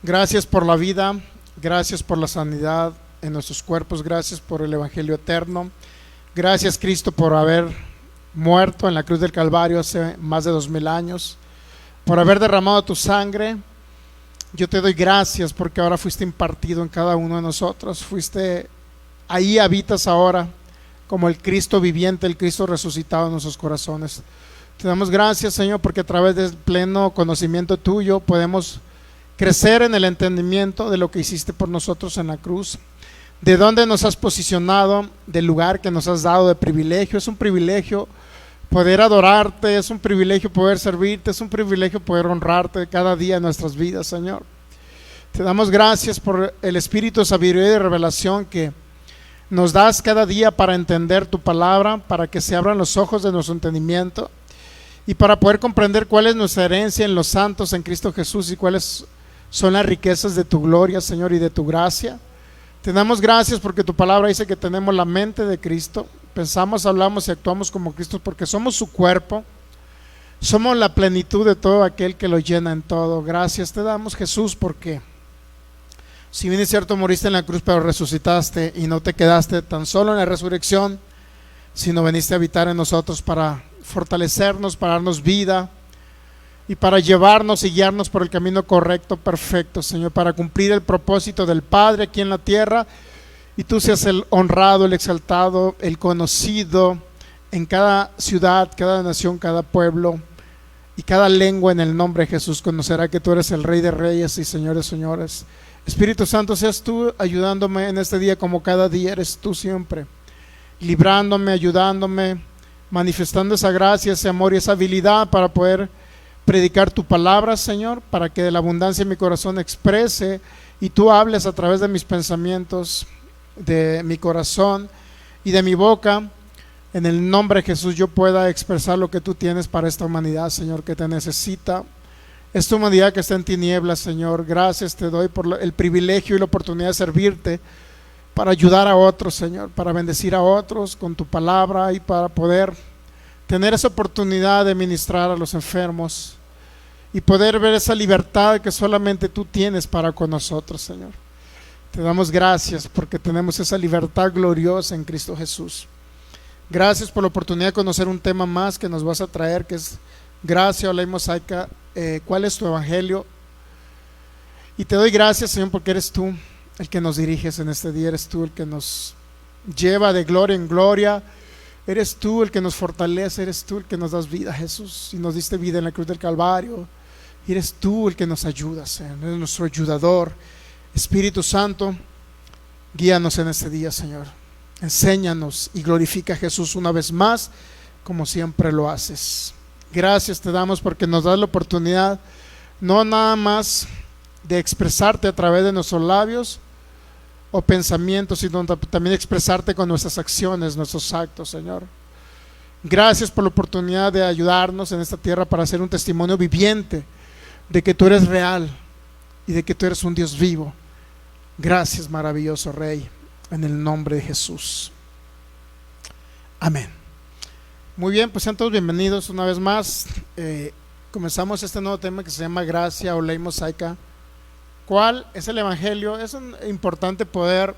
Gracias por la vida, gracias por la sanidad en nuestros cuerpos, gracias por el Evangelio eterno. Gracias, Cristo, por haber muerto en la cruz del Calvario hace más de 2000 años, por haber derramado tu sangre. Yo te doy gracias porque ahora fuiste impartido en cada uno de nosotros. Ahí habitas ahora como el Cristo viviente, el Cristo resucitado en nuestros corazones. Te damos gracias, Señor, porque a través del pleno conocimiento tuyo podemos crecer en el entendimiento de lo que hiciste por nosotros en la cruz, de dónde nos has posicionado, del lugar que nos has dado de privilegio. Es un privilegio poder adorarte, es un privilegio poder servirte, es un privilegio poder honrarte cada día en nuestras vidas, Señor. Te damos gracias por el espíritu de sabiduría y de revelación que nos das cada día para entender tu palabra, para que se abran los ojos de nuestro entendimiento y para poder comprender cuál es nuestra herencia en los santos en Cristo Jesús y cuáles son las riquezas de tu gloria, Señor, y de tu gracia. Te damos gracias porque tu palabra dice que tenemos la mente de Cristo, pensamos, hablamos y actuamos como Cristo porque somos su cuerpo, somos la plenitud de todo aquel que lo llena en todo. Gracias te damos, Jesús, porque si bien es cierto moriste en la cruz, pero resucitaste y no te quedaste tan solo en la resurrección, sino veniste a habitar en nosotros para fortalecernos, para darnos vida y para llevarnos y guiarnos por el camino correcto, perfecto, Señor, para cumplir el propósito del Padre aquí en la tierra, y tú seas el honrado, el exaltado, el conocido en cada ciudad, cada nación, cada pueblo y cada lengua. En el nombre de Jesús conocerá que tú eres el Rey de Reyes y Señor de Señores. Espíritu Santo, seas tú ayudándome en este día como cada día eres tú siempre, librándome, ayudándome, manifestando esa gracia, ese amor y esa habilidad para poder predicar tu palabra, Señor, para que de la abundancia de mi corazón exprese y tú hables a través de mis pensamientos, de mi corazón y de mi boca. En el nombre de Jesús yo pueda expresar lo que tú tienes para esta humanidad, Señor, que te necesita. Esta humanidad que está en tinieblas, Señor, gracias te doy por el privilegio y la oportunidad de servirte para ayudar a otros, Señor, para bendecir a otros con tu palabra y para poder tener esa oportunidad de ministrar a los enfermos y poder ver esa libertad que solamente tú tienes para con nosotros, Señor. Te damos gracias porque tenemos esa libertad gloriosa en Cristo Jesús. Gracias por la oportunidad de conocer un tema más que nos vas a traer, que es gracia o ley mosaica. ¿Cuál es tu evangelio? Y te doy gracias, Señor, porque eres tú el que nos diriges en este día, eres tú el que nos lleva de gloria en gloria, eres tú el que nos fortalece, eres tú el que nos das vida, Jesús, y nos diste vida en la cruz del Calvario, y eres tú el que nos ayuda, Señor, eres nuestro ayudador. Espíritu Santo, guíanos en este día, Señor, enséñanos y glorifica a Jesús una vez más, como siempre lo haces. Gracias te damos porque nos das la oportunidad no nada más de expresarte a través de nuestros labios o pensamientos, sino también expresarte con nuestras acciones, nuestros actos, Señor. Gracias por la oportunidad de ayudarnos en esta tierra para hacer un testimonio viviente de que tú eres real y de que tú eres un Dios vivo. Gracias, maravilloso Rey, en el nombre de Jesús. Amén. Muy bien, pues sean todos bienvenidos una vez más. Comenzamos este nuevo tema que se llama gracia o ley mosaica. ¿Cuál es el evangelio? Es importante poder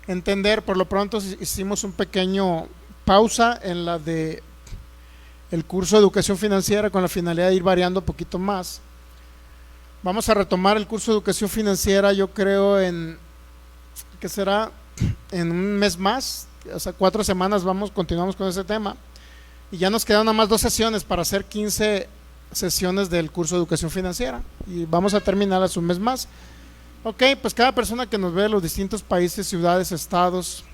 entender. Por lo pronto hicimos un pequeño pausa en la de el curso de educación financiera con la finalidad de ir variando un poquito más. Vamos a retomar el curso de educación financiera, yo creo que será en un mes más, o sea, 4 semanas continuamos con ese tema, y ya nos quedan nada más 2 sesiones para hacer 15 sesiones del curso de educación financiera, y vamos a terminar hace un mes más. Ok, pues cada persona que nos ve de los distintos países, ciudades, estados,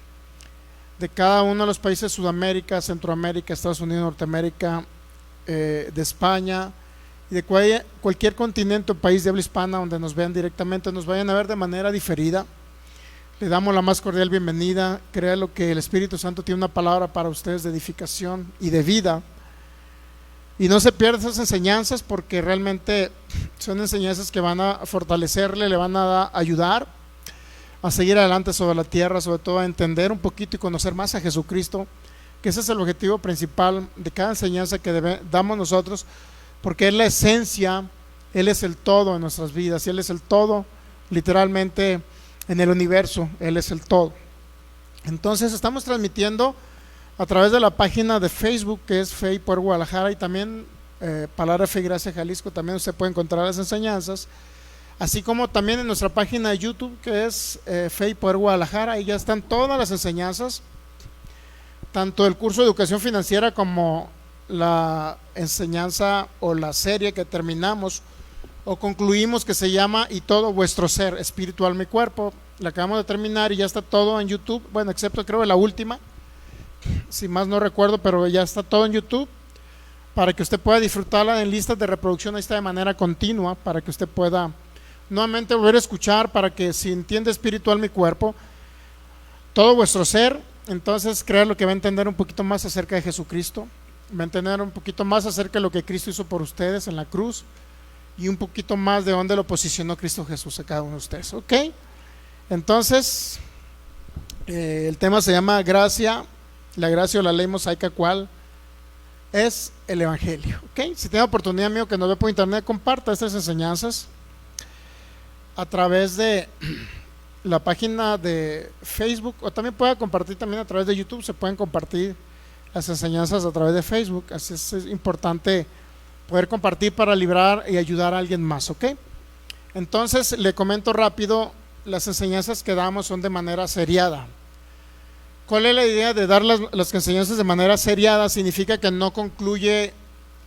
de cada uno de los países de Sudamérica, Centroamérica, Estados Unidos, Norteamérica, de España, y de cualquier continente o país de habla hispana donde nos vean directamente, nos vayan a ver de manera diferida, le damos la más cordial bienvenida. Créalo que el Espíritu Santo tiene una palabra para ustedes de edificación y de vida, y no se pierdan esas enseñanzas porque realmente son enseñanzas que van a fortalecerle, le van a ayudar a seguir adelante sobre la tierra, sobre todo a entender un poquito y conocer más a Jesucristo, que ese es el objetivo principal de cada enseñanza que damos nosotros, porque es la esencia Él es el todo en nuestras vidas, y Él es el todo literalmente en el universo. Él es el todo. Entonces estamos transmitiendo a través de la página de Facebook, que es Fe y Poder Guadalajara, y también Palabra Fe y Gracia Jalisco. También usted puede encontrar las enseñanzas, así como también en nuestra página de YouTube, que es Fe y Poder Guadalajara. Ahí ya están todas las enseñanzas, tanto el curso de educación financiera como la enseñanza o la serie que terminamos o concluimos, que se llama Y todo vuestro ser, espíritu, alma y cuerpo. La acabamos de terminar y ya está todo en YouTube, bueno, excepto creo la última, si más no recuerdo, pero ya está todo en YouTube para que usted pueda disfrutarla en listas de reproducción. Ahí está de manera continua para que usted pueda nuevamente volver a escuchar, para que si entiende espíritu, alma y cuerpo, todo vuestro ser, entonces créalo que va a entender un poquito más acerca de Jesucristo, va a entender un poquito más acerca de lo que Cristo hizo por ustedes en la cruz, y un poquito más de dónde lo posicionó Cristo Jesús a cada uno de ustedes. ¿Ok? Entonces el tema se llama gracia, la gracia o la ley mosaica, ¿cuál es el evangelio? ¿Ok? Si tiene oportunidad, amigo, que nos ve por internet, comparta estas enseñanzas a través de la página de Facebook, o también puede compartir también a través de YouTube. Se pueden compartir las enseñanzas a través de Facebook, así es importante poder compartir para librar y ayudar a alguien más. ¿Ok? Entonces le comento rápido, las enseñanzas que damos son de manera seriada. ¿Cuál es la idea de dar las enseñanzas de manera seriada? Significa que no concluye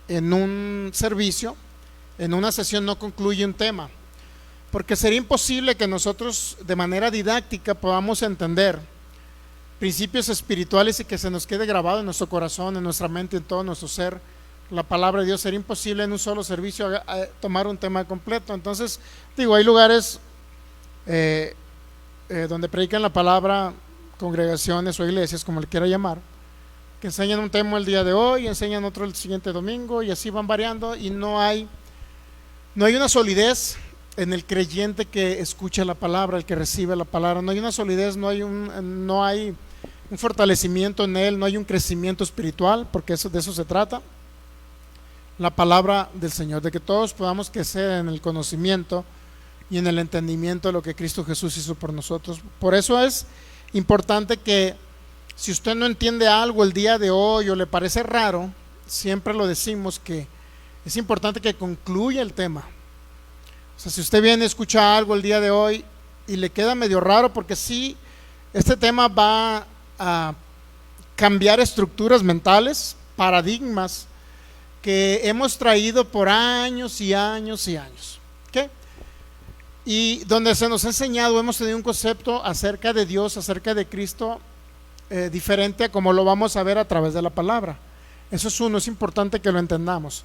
en un servicio, en una sesión no concluye un tema, porque sería imposible que nosotros de manera didáctica podamos entender principios espirituales y que se nos quede grabado en nuestro corazón, en nuestra mente, en todo nuestro ser la palabra de Dios. Sería imposible en un solo servicio tomar un tema completo. Entonces, digo, hay lugares donde predican la palabra, congregaciones o iglesias, como le quiera llamar, que enseñan un tema el día de hoy, enseñan otro el siguiente domingo, y así van variando, y no hay una solidez en el creyente que escucha la palabra, el que recibe la palabra. No hay una solidez, no hay un fortalecimiento en él, no hay un crecimiento espiritual, porque de eso se trata la palabra del Señor, de que todos podamos crecer en el conocimiento y en el entendimiento de lo que Cristo Jesús hizo por nosotros. Por eso es importante que si usted no entiende algo el día de hoy o le parece raro, siempre lo decimos, que es importante que concluya el tema. O sea, si usted viene a escuchar algo el día de hoy y le queda medio raro, porque sí, este tema va a cambiar estructuras mentales, paradigmas que hemos traído por años y años y años. ¿Okay? Y donde se nos ha enseñado, hemos tenido un concepto acerca de Dios, acerca de Cristo, diferente a como lo vamos a ver a través de la palabra. Eso es importante que lo entendamos.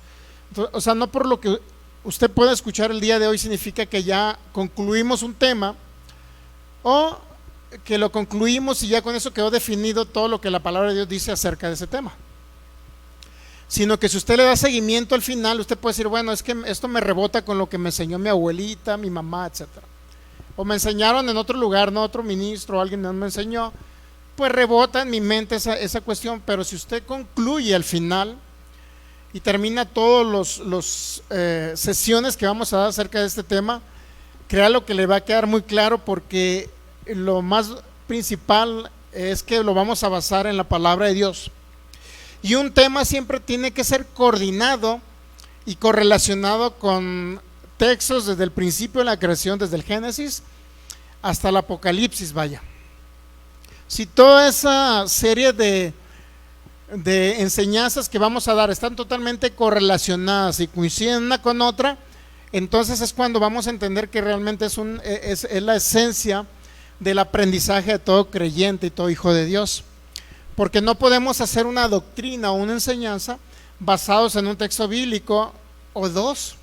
Entonces, o sea, no por lo que usted pueda escuchar el día de hoy significa que ya concluimos un tema, o que lo concluimos y ya con eso quedó definido todo lo que la palabra de Dios dice acerca de ese tema. Sino que si usted le da seguimiento al final, usted puede decir, bueno, es que esto me rebota con lo que me enseñó mi abuelita, mi mamá, etcétera, o me enseñaron en otro lugar, no otro ministro, alguien me enseñó, pues rebota en mi mente esa cuestión. Pero si usted concluye al final y termina todas las sesiones que vamos a dar acerca de este tema, créalo que le va a quedar muy claro, porque lo más principal es que lo vamos a basar en la palabra de Dios. Y un tema siempre tiene que ser coordinado y correlacionado con textos desde el principio de la creación, desde el Génesis hasta el Apocalipsis. Vaya, si toda esa serie de enseñanzas que vamos a dar están totalmente correlacionadas y coinciden una con otra, entonces es cuando vamos a entender que realmente es la esencia del aprendizaje de todo creyente y todo hijo de Dios. Porque no podemos hacer una doctrina o una enseñanza basados en un texto bíblico o dos,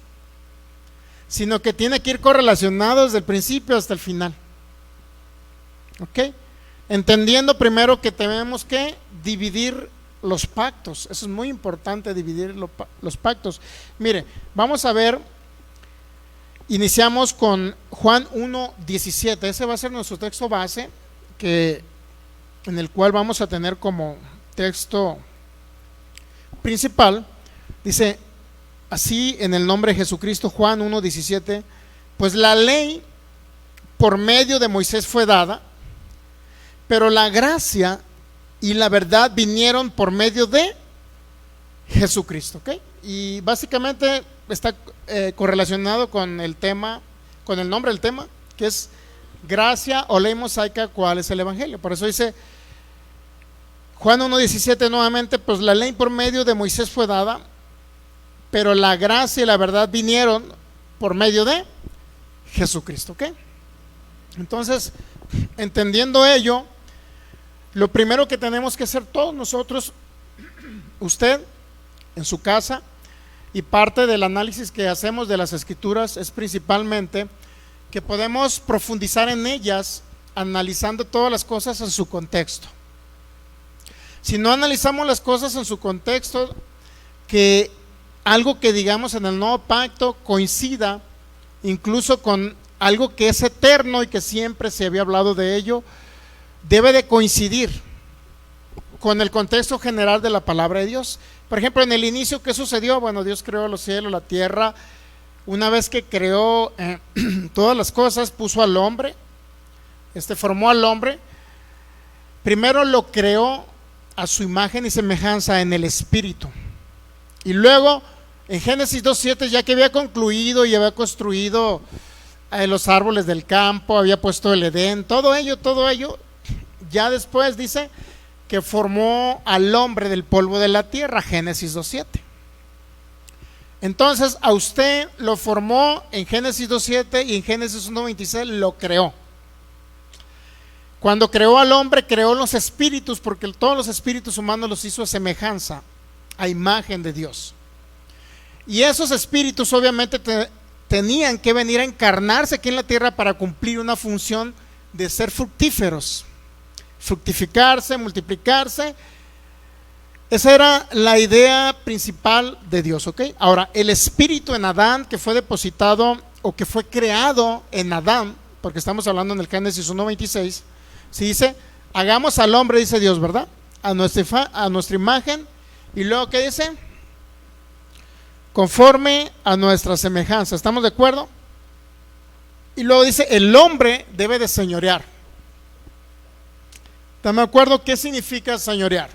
sino que tiene que ir correlacionado desde el principio hasta el final. ¿Ok? Entendiendo primero que tenemos que dividir los pactos. Eso es muy importante, dividir los pactos. Mire, vamos a ver, iniciamos con Juan 1:17. Ese va a ser nuestro texto base, en el cual vamos a tener como texto principal. Dice: así en el nombre de Jesucristo. Juan 1:17, pues la ley por medio de Moisés fue dada, pero la gracia y la verdad vinieron por medio de Jesucristo, ¿ok? Y básicamente está correlacionado con el tema, con el nombre del tema, que es gracia o ley mosaica, ¿cuál es el evangelio? Por eso dice Juan 1:17 nuevamente, pues la ley por medio de Moisés fue dada, pero la gracia y la verdad vinieron por medio de Jesucristo, ¿ok? Entonces, entendiendo ello, lo primero que tenemos que hacer todos nosotros, usted en su casa, y parte del análisis que hacemos de las escrituras es principalmente que podemos profundizar en ellas analizando todas las cosas en su contexto. Si no analizamos las cosas en su contexto, que algo que digamos en el nuevo pacto coincida incluso con algo que es eterno y que siempre se había hablado de ello, debe de coincidir con el contexto general de la palabra de Dios. Por ejemplo, en el inicio, ¿qué sucedió? Bueno, Dios creó los cielos, la tierra. Una vez que creó todas las cosas, puso al hombre, formó al hombre. Primero lo creó a su imagen y semejanza en el espíritu. Y luego, en Génesis 2:7, ya que había concluido y había construido los árboles del campo, había puesto el Edén, todo ello, ya después dice que formó al hombre del polvo de la tierra, Génesis 2:7. Entonces a usted lo formó en Génesis 2:7 y en Génesis 1:26 lo creó. Cuando creó al hombre, creó los espíritus, porque todos los espíritus humanos los hizo a semejanza, a imagen de Dios. Y esos espíritus obviamente tenían que venir a encarnarse aquí en la tierra para cumplir una función de ser fructíferos, fructificarse, multiplicarse. Esa era la idea principal de Dios, ¿ok? Ahora, el espíritu en Adán, que fue depositado o que fue creado en Adán, porque estamos hablando en el Génesis 1:26, se dice, hagamos al hombre, dice Dios, ¿verdad? A nuestra imagen. Y luego, ¿qué dice? Conforme a nuestra semejanza. ¿Estamos de acuerdo? Y luego dice, el hombre debe de señorear. ¿Están de acuerdo? ¿Qué significa señorear?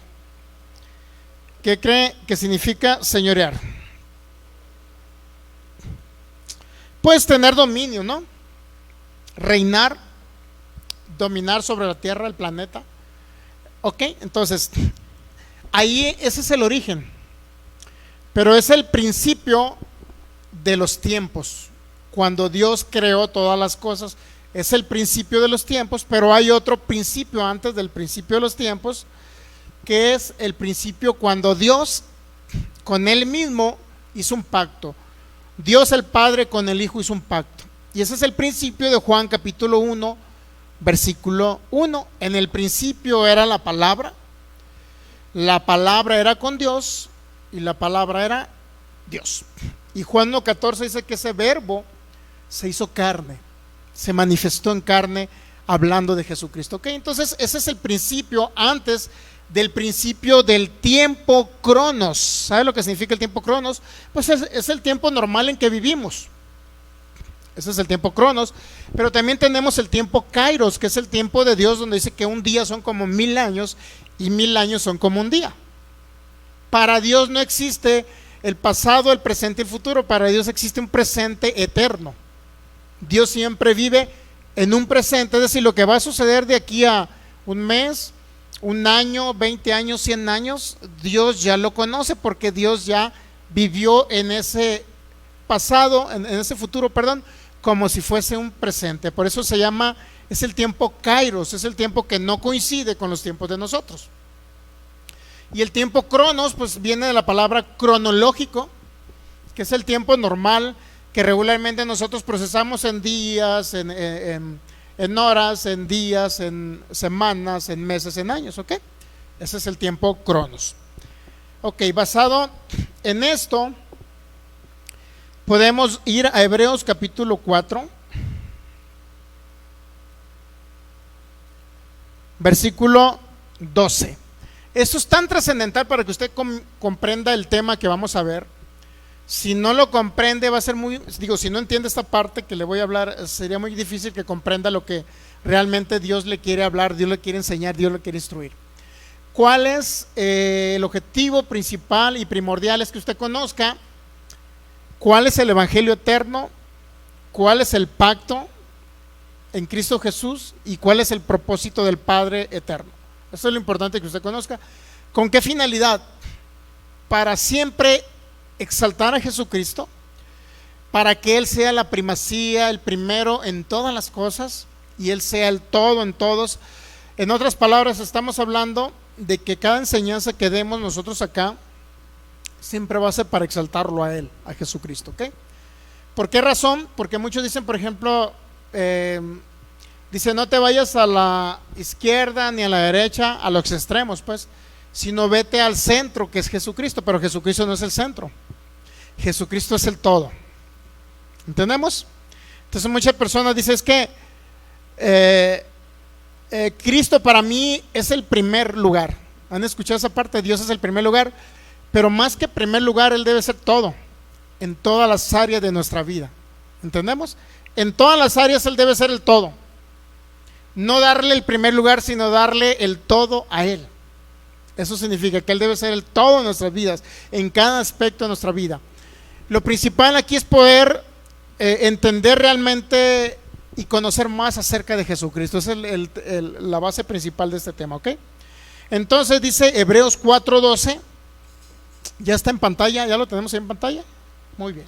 ¿Qué cree que significa señorear? Pues tener dominio, ¿no? Reinar, dominar sobre la tierra, el planeta. Ok, entonces, ahí ese es el origen, pero es el principio de los tiempos. Cuando Dios creó todas las cosas, es el principio de los tiempos, pero hay otro principio antes del principio de los tiempos, que es el principio cuando Dios con Él mismo hizo un pacto. Dios el Padre con el Hijo hizo un pacto. Y ese es el principio de Juan capítulo 1, versículo 1. En el principio era la palabra era con Dios y la palabra era Dios. Y Juan 1:14 dice que ese verbo se hizo carne, se manifestó en carne hablando de Jesucristo. Ok, entonces ese es el principio antes del principio del tiempo cronos. ¿Sabe lo que significa el tiempo cronos? Pues es el tiempo normal en que vivimos. Ese es el tiempo cronos, pero también tenemos el tiempo kairos, que es el tiempo de Dios, donde dice que un día son como 1000 años y 1000 años son como un día. Para Dios no existe el pasado, el presente y el futuro. Para Dios existe un presente eterno. Dios siempre vive en un presente, es decir, lo que va a suceder de aquí a un mes, un año, 20 años, 100 años, Dios ya lo conoce, porque Dios ya vivió en ese pasado, en ese futuro, perdón, como si fuese un presente. Por eso se llama, es el tiempo kairos, es el tiempo que no coincide con los tiempos de nosotros. Y el tiempo cronos, pues viene de la palabra cronológico, que es el tiempo normal que regularmente nosotros procesamos en días, en horas, en días, en semanas, en meses, en años, ¿ok? Ese es el tiempo cronos. Ok, basado en esto, podemos ir a Hebreos capítulo 4, versículo 12. Esto es tan trascendental para que usted comprenda el tema que vamos a ver. Si no lo comprende, va a ser si no entiende esta parte que le voy a hablar, sería muy difícil que comprenda lo que realmente Dios le quiere hablar, Dios le quiere enseñar, Dios le quiere instruir. ¿Cuál es el objetivo principal y primordial? Es que usted conozca cuál es el evangelio eterno, cuál es el pacto en Cristo Jesús y cuál es el propósito del Padre eterno. Eso es lo importante que usted conozca. ¿Con qué finalidad? Para siempre exaltar a Jesucristo, para que Él sea la primacía, el primero en todas las cosas y Él sea el todo en todos. En otras palabras, estamos hablando de que cada enseñanza que demos nosotros acá siempre va a ser para exaltarlo a Él, a Jesucristo, ¿ok? ¿Por qué razón? Porque muchos dicen, por ejemplo, dice, no te vayas a la izquierda ni a la derecha, a los extremos, pues, sino vete al centro, que es Jesucristo. Pero Jesucristo no es el centro, Jesucristo es el todo. ¿Entendemos? Entonces muchas personas dicen, es que Cristo para mí es el primer lugar. ¿Han escuchado esa parte? Dios es el primer lugar, pero más que primer lugar, Él debe ser todo, en todas las áreas de nuestra vida. ¿Entendemos? En todas las áreas Él debe ser el todo. No darle el primer lugar, sino darle el todo a Él. Eso significa que Él debe ser el todo en nuestras vidas, en cada aspecto de nuestra vida. Lo principal aquí es poder entender realmente y conocer más acerca de Jesucristo. Esa es la base principal de este tema, ¿ok? Entonces dice Hebreos 4:12. Ya está en pantalla, ya lo tenemos ahí en pantalla. Muy bien.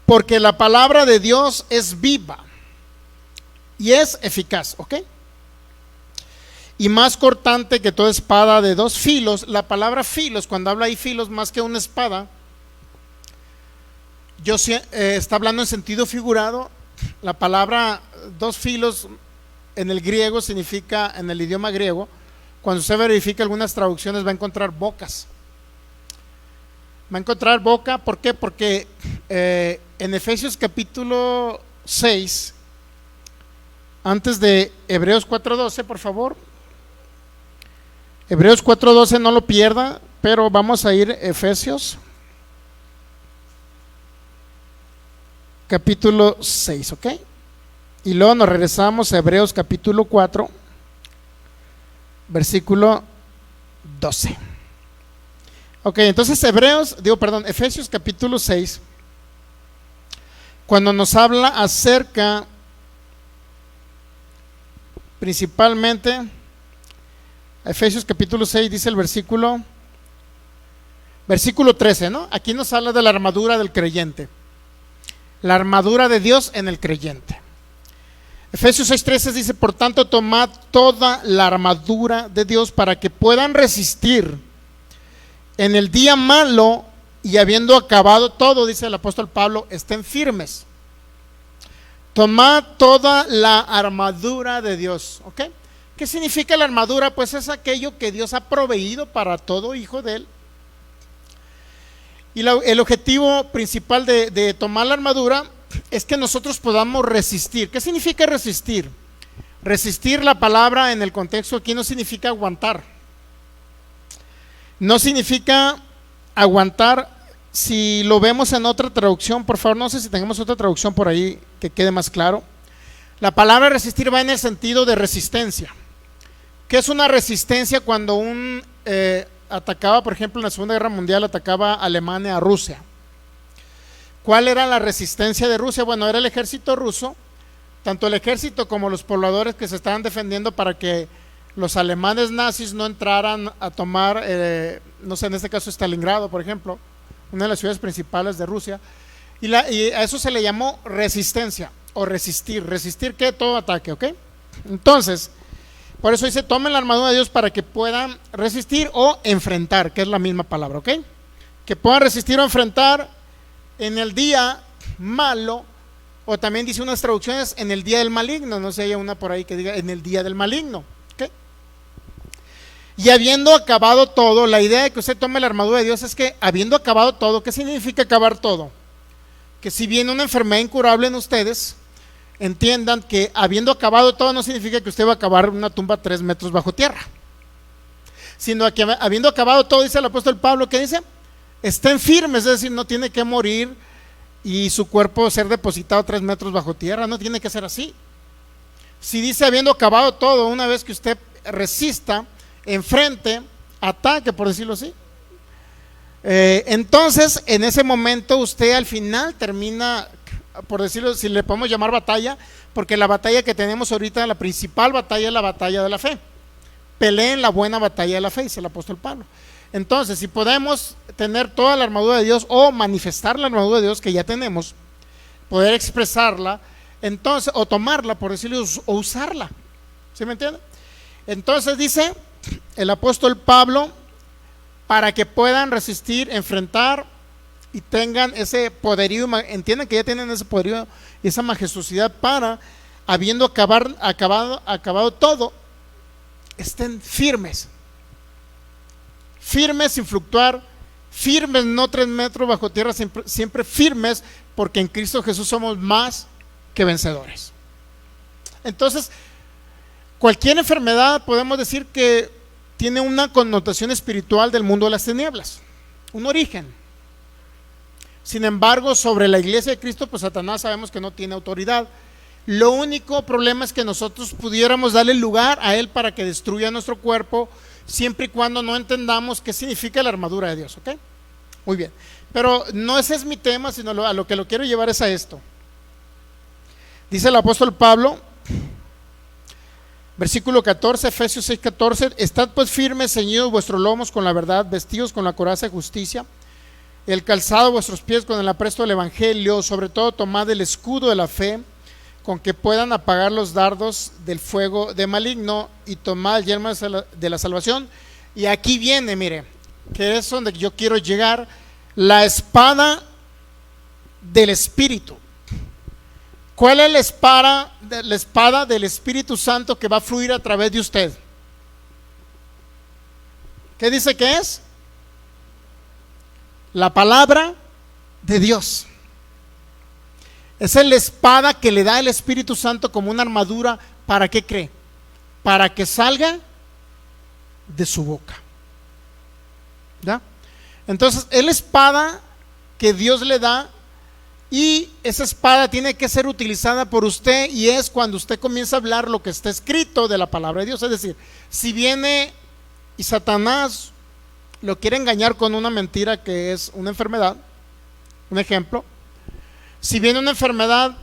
Porque la palabra de Dios es viva y es eficaz, ¿ok? Y más cortante que toda espada de dos filos. La palabra filos, cuando habla ahí filos, más que una espada, está hablando en sentido figurado. La palabra dos filos en el griego significa, en el idioma griego, cuando usted verifica algunas traducciones, va a encontrar bocas. Va a encontrar boca, ¿por qué? Porque en Efesios capítulo 6, antes de Hebreos 4:12, por favor. Hebreos 4:12, no lo pierda, pero vamos a ir a Efesios capítulo 6, ¿ok? Y luego nos regresamos a Hebreos capítulo 4, versículo 12. Ok, entonces Efesios capítulo 6, cuando nos habla acerca principalmente, Efesios capítulo 6 dice el versículo 13, ¿no? Aquí nos habla de la armadura del creyente, la armadura de Dios en el creyente. Efesios 6:13 dice, por tanto, tomad toda la armadura de Dios para que puedan resistir en el día malo, y habiendo acabado todo, dice el apóstol Pablo, estén firmes. Tomad toda la armadura de Dios, ¿ok? ¿Qué significa la armadura? Pues es aquello que Dios ha proveído para todo hijo de Él. Y el objetivo principal de tomar la armadura es que nosotros podamos resistir. ¿Qué significa resistir? Resistir, la palabra en el contexto aquí no significa aguantar. No significa aguantar. Si lo vemos en otra traducción, por favor, no sé si tenemos otra traducción por ahí que quede más claro. La palabra resistir va en el sentido de resistencia. ¿Qué es una resistencia? Cuando atacaba, por ejemplo, en la Segunda Guerra Mundial, atacaba Alemania a Rusia. ¿Cuál era la resistencia de Rusia? Bueno, era el ejército ruso, tanto el ejército como los pobladores que se estaban defendiendo para que los alemanes nazis no entraran a tomar, no sé, en este caso Stalingrado, por ejemplo, una de las ciudades principales de Rusia, y a eso se le llamó resistencia o resistir. ¿Resistir qué? Todo ataque, ¿ok? Entonces, por eso dice, tomen la armadura de Dios para que puedan resistir o enfrentar, que es la misma palabra, ¿ok? Que puedan resistir o enfrentar en el día malo, o también dice unas traducciones, en el día del maligno. No sé, hay una por ahí que diga en el día del maligno, ¿ok? Y habiendo acabado todo, la idea de que usted tome la armadura de Dios es que habiendo acabado todo, ¿qué significa acabar todo? Que si viene una enfermedad incurable en ustedes, entiendan que habiendo acabado todo no significa que usted va a acabar una tumba 3 metros bajo tierra, sino que habiendo acabado todo, dice el apóstol Pablo, ¿qué dice? Estén firmes, es decir, no tiene que morir y su cuerpo ser depositado 3 metros bajo tierra, no tiene que ser así. Si dice habiendo acabado todo, una vez que usted resista, enfrente, ataque, por decirlo así, entonces en ese momento usted al final termina, por decirlo, si le podemos llamar batalla, porque la batalla que tenemos ahorita, la principal batalla es la batalla de la fe. Peleen la buena batalla de la fe, dice el apóstol Pablo. Entonces, si podemos tener toda la armadura de Dios o manifestar la armadura de Dios que ya tenemos, poder expresarla, entonces, o tomarla, por decirlo, o usarla, ¿sí me entiende? Entonces dice el apóstol Pablo, para que puedan resistir, enfrentar y tengan ese poderío, entiendan que ya tienen ese poderío y esa majestuosidad para, habiendo acabado todo, estén firmes sin fluctuar, firmes, no 3 metros bajo tierra, siempre firmes, porque en Cristo Jesús somos más que vencedores. Entonces, cualquier enfermedad podemos decir que tiene una connotación espiritual del mundo de las tinieblas, un origen. Sin embargo, sobre la iglesia de Cristo, pues Satanás sabemos que no tiene autoridad. Lo único problema es que nosotros pudiéramos darle lugar a él para que destruya nuestro cuerpo, siempre y cuando no entendamos qué significa la armadura de Dios, ¿ok? Muy bien, pero no ese es mi tema, sino a lo que lo quiero llevar es a esto. Dice el apóstol Pablo, versículo 14, Efesios 6, 14: estad pues firmes, ceñidos vuestros lomos con la verdad, vestidos con la coraza de justicia, el calzado de vuestros pies con el apresto del evangelio, sobre todo tomad el escudo de la fe, con que puedan apagar los dardos del fuego de maligno, y tomad el yelmo de la salvación. Y aquí viene, mire, que es donde yo quiero llegar, la espada del Espíritu. ¿Cuál es la espada del Espíritu Santo que va a fluir a través de usted? ¿Qué dice que es? La palabra de Dios. Esa es la espada que le da el Espíritu Santo como una armadura. ¿Para qué cree? Para que salga de su boca. ¿Ya? Entonces, es la espada que Dios le da, y esa espada tiene que ser utilizada por usted, y es cuando usted comienza a hablar lo que está escrito de la palabra de Dios. Es decir, si viene y Satanás lo quiere engañar con una mentira que es una enfermedad, un ejemplo, si viene una enfermedad,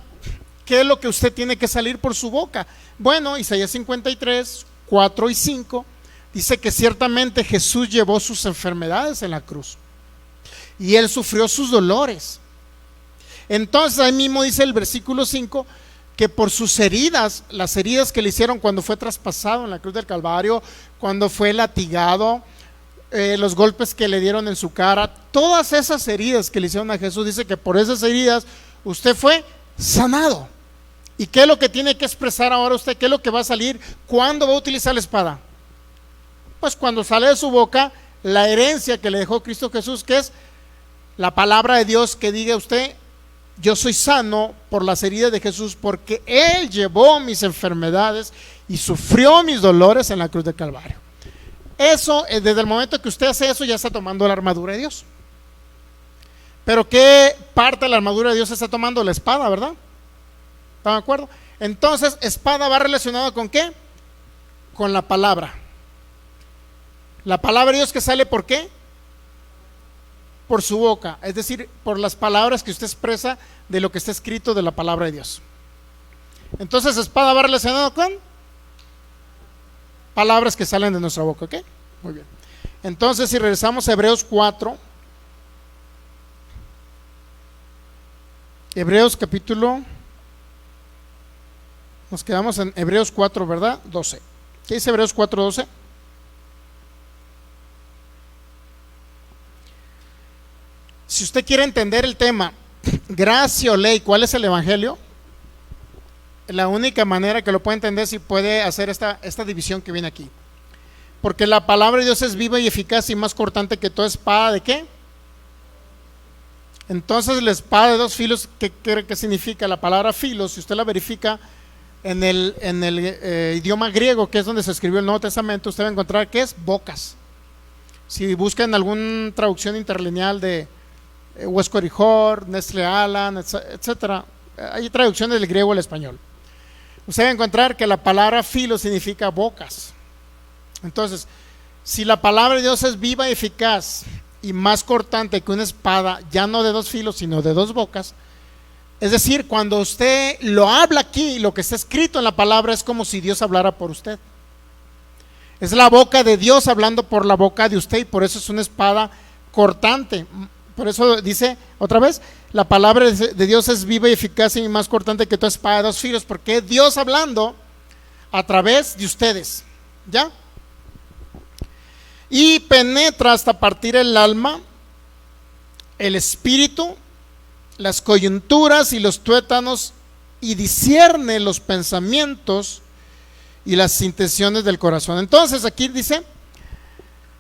¿qué es lo que usted tiene que salir por su boca? Bueno, Isaías 53, 4 y 5 dice que ciertamente Jesús llevó sus enfermedades en la cruz y él sufrió sus dolores. Entonces ahí mismo dice el versículo 5 que por sus heridas, las heridas que le hicieron cuando fue traspasado en la cruz del Calvario, cuando fue latigado, los golpes que le dieron en su cara, todas esas heridas que le hicieron a Jesús, dice que por esas heridas usted fue sanado. ¿Y qué es lo que tiene que expresar ahora usted? ¿Qué es lo que va a salir? ¿Cuándo va a utilizar la espada? Pues cuando sale de su boca la herencia que le dejó Cristo Jesús, que es la palabra de Dios, que diga usted: yo soy sano por las heridas de Jesús, porque Él llevó mis enfermedades y sufrió mis dolores en la cruz del Calvario. Eso, desde el momento que usted hace eso, ya está tomando la armadura de Dios. Pero ¿qué parte de la armadura de Dios está tomando? La espada, ¿verdad? ¿Están de acuerdo? Entonces, espada va relacionada ¿con qué? Con la palabra. La palabra de Dios que sale ¿por qué? Por su boca, es decir, por las palabras que usted expresa de lo que está escrito de la palabra de Dios. Entonces, espada va relacionada con palabras que salen de nuestra boca, ¿ok? Muy bien. Entonces, si regresamos a Hebreos 4, Hebreos capítulo, nos quedamos en Hebreos 4, ¿verdad? 12. ¿Qué dice Hebreos 4, 12? Si usted quiere entender el tema, gracia o ley, ¿cuál es el evangelio? La única manera que lo puede entender, si puede hacer esta división que viene aquí. Porque la palabra de Dios es viva y eficaz y más cortante que toda espada ¿de qué? Entonces la espada de 2 filos, ¿qué significa? La palabra filos, si usted la verifica en el idioma griego, que es donde se escribió el Nuevo Testamento, usted va a encontrar que es bocas. Si buscan alguna traducción interlineal de Westcott y Hort, Nestle Aland, etcétera, hay traducciones del griego al español. Usted va a encontrar que la palabra filo significa bocas. Entonces, si la palabra de Dios es viva y eficaz y más cortante que una espada, ya no de dos filos, sino de dos bocas, es decir, cuando usted lo habla aquí, lo que está escrito en la palabra es como si Dios hablara por usted. Es la boca de Dios hablando por la boca de usted, y por eso es una espada cortante. Por eso dice otra vez, la palabra de Dios es viva y eficaz y más cortante que toda espada de dos filos, porque es Dios hablando a través de ustedes, ¿ya? Y penetra hasta partir el alma, el espíritu, las coyunturas y los tuétanos, y discierne los pensamientos y las intenciones del corazón. Entonces aquí dice,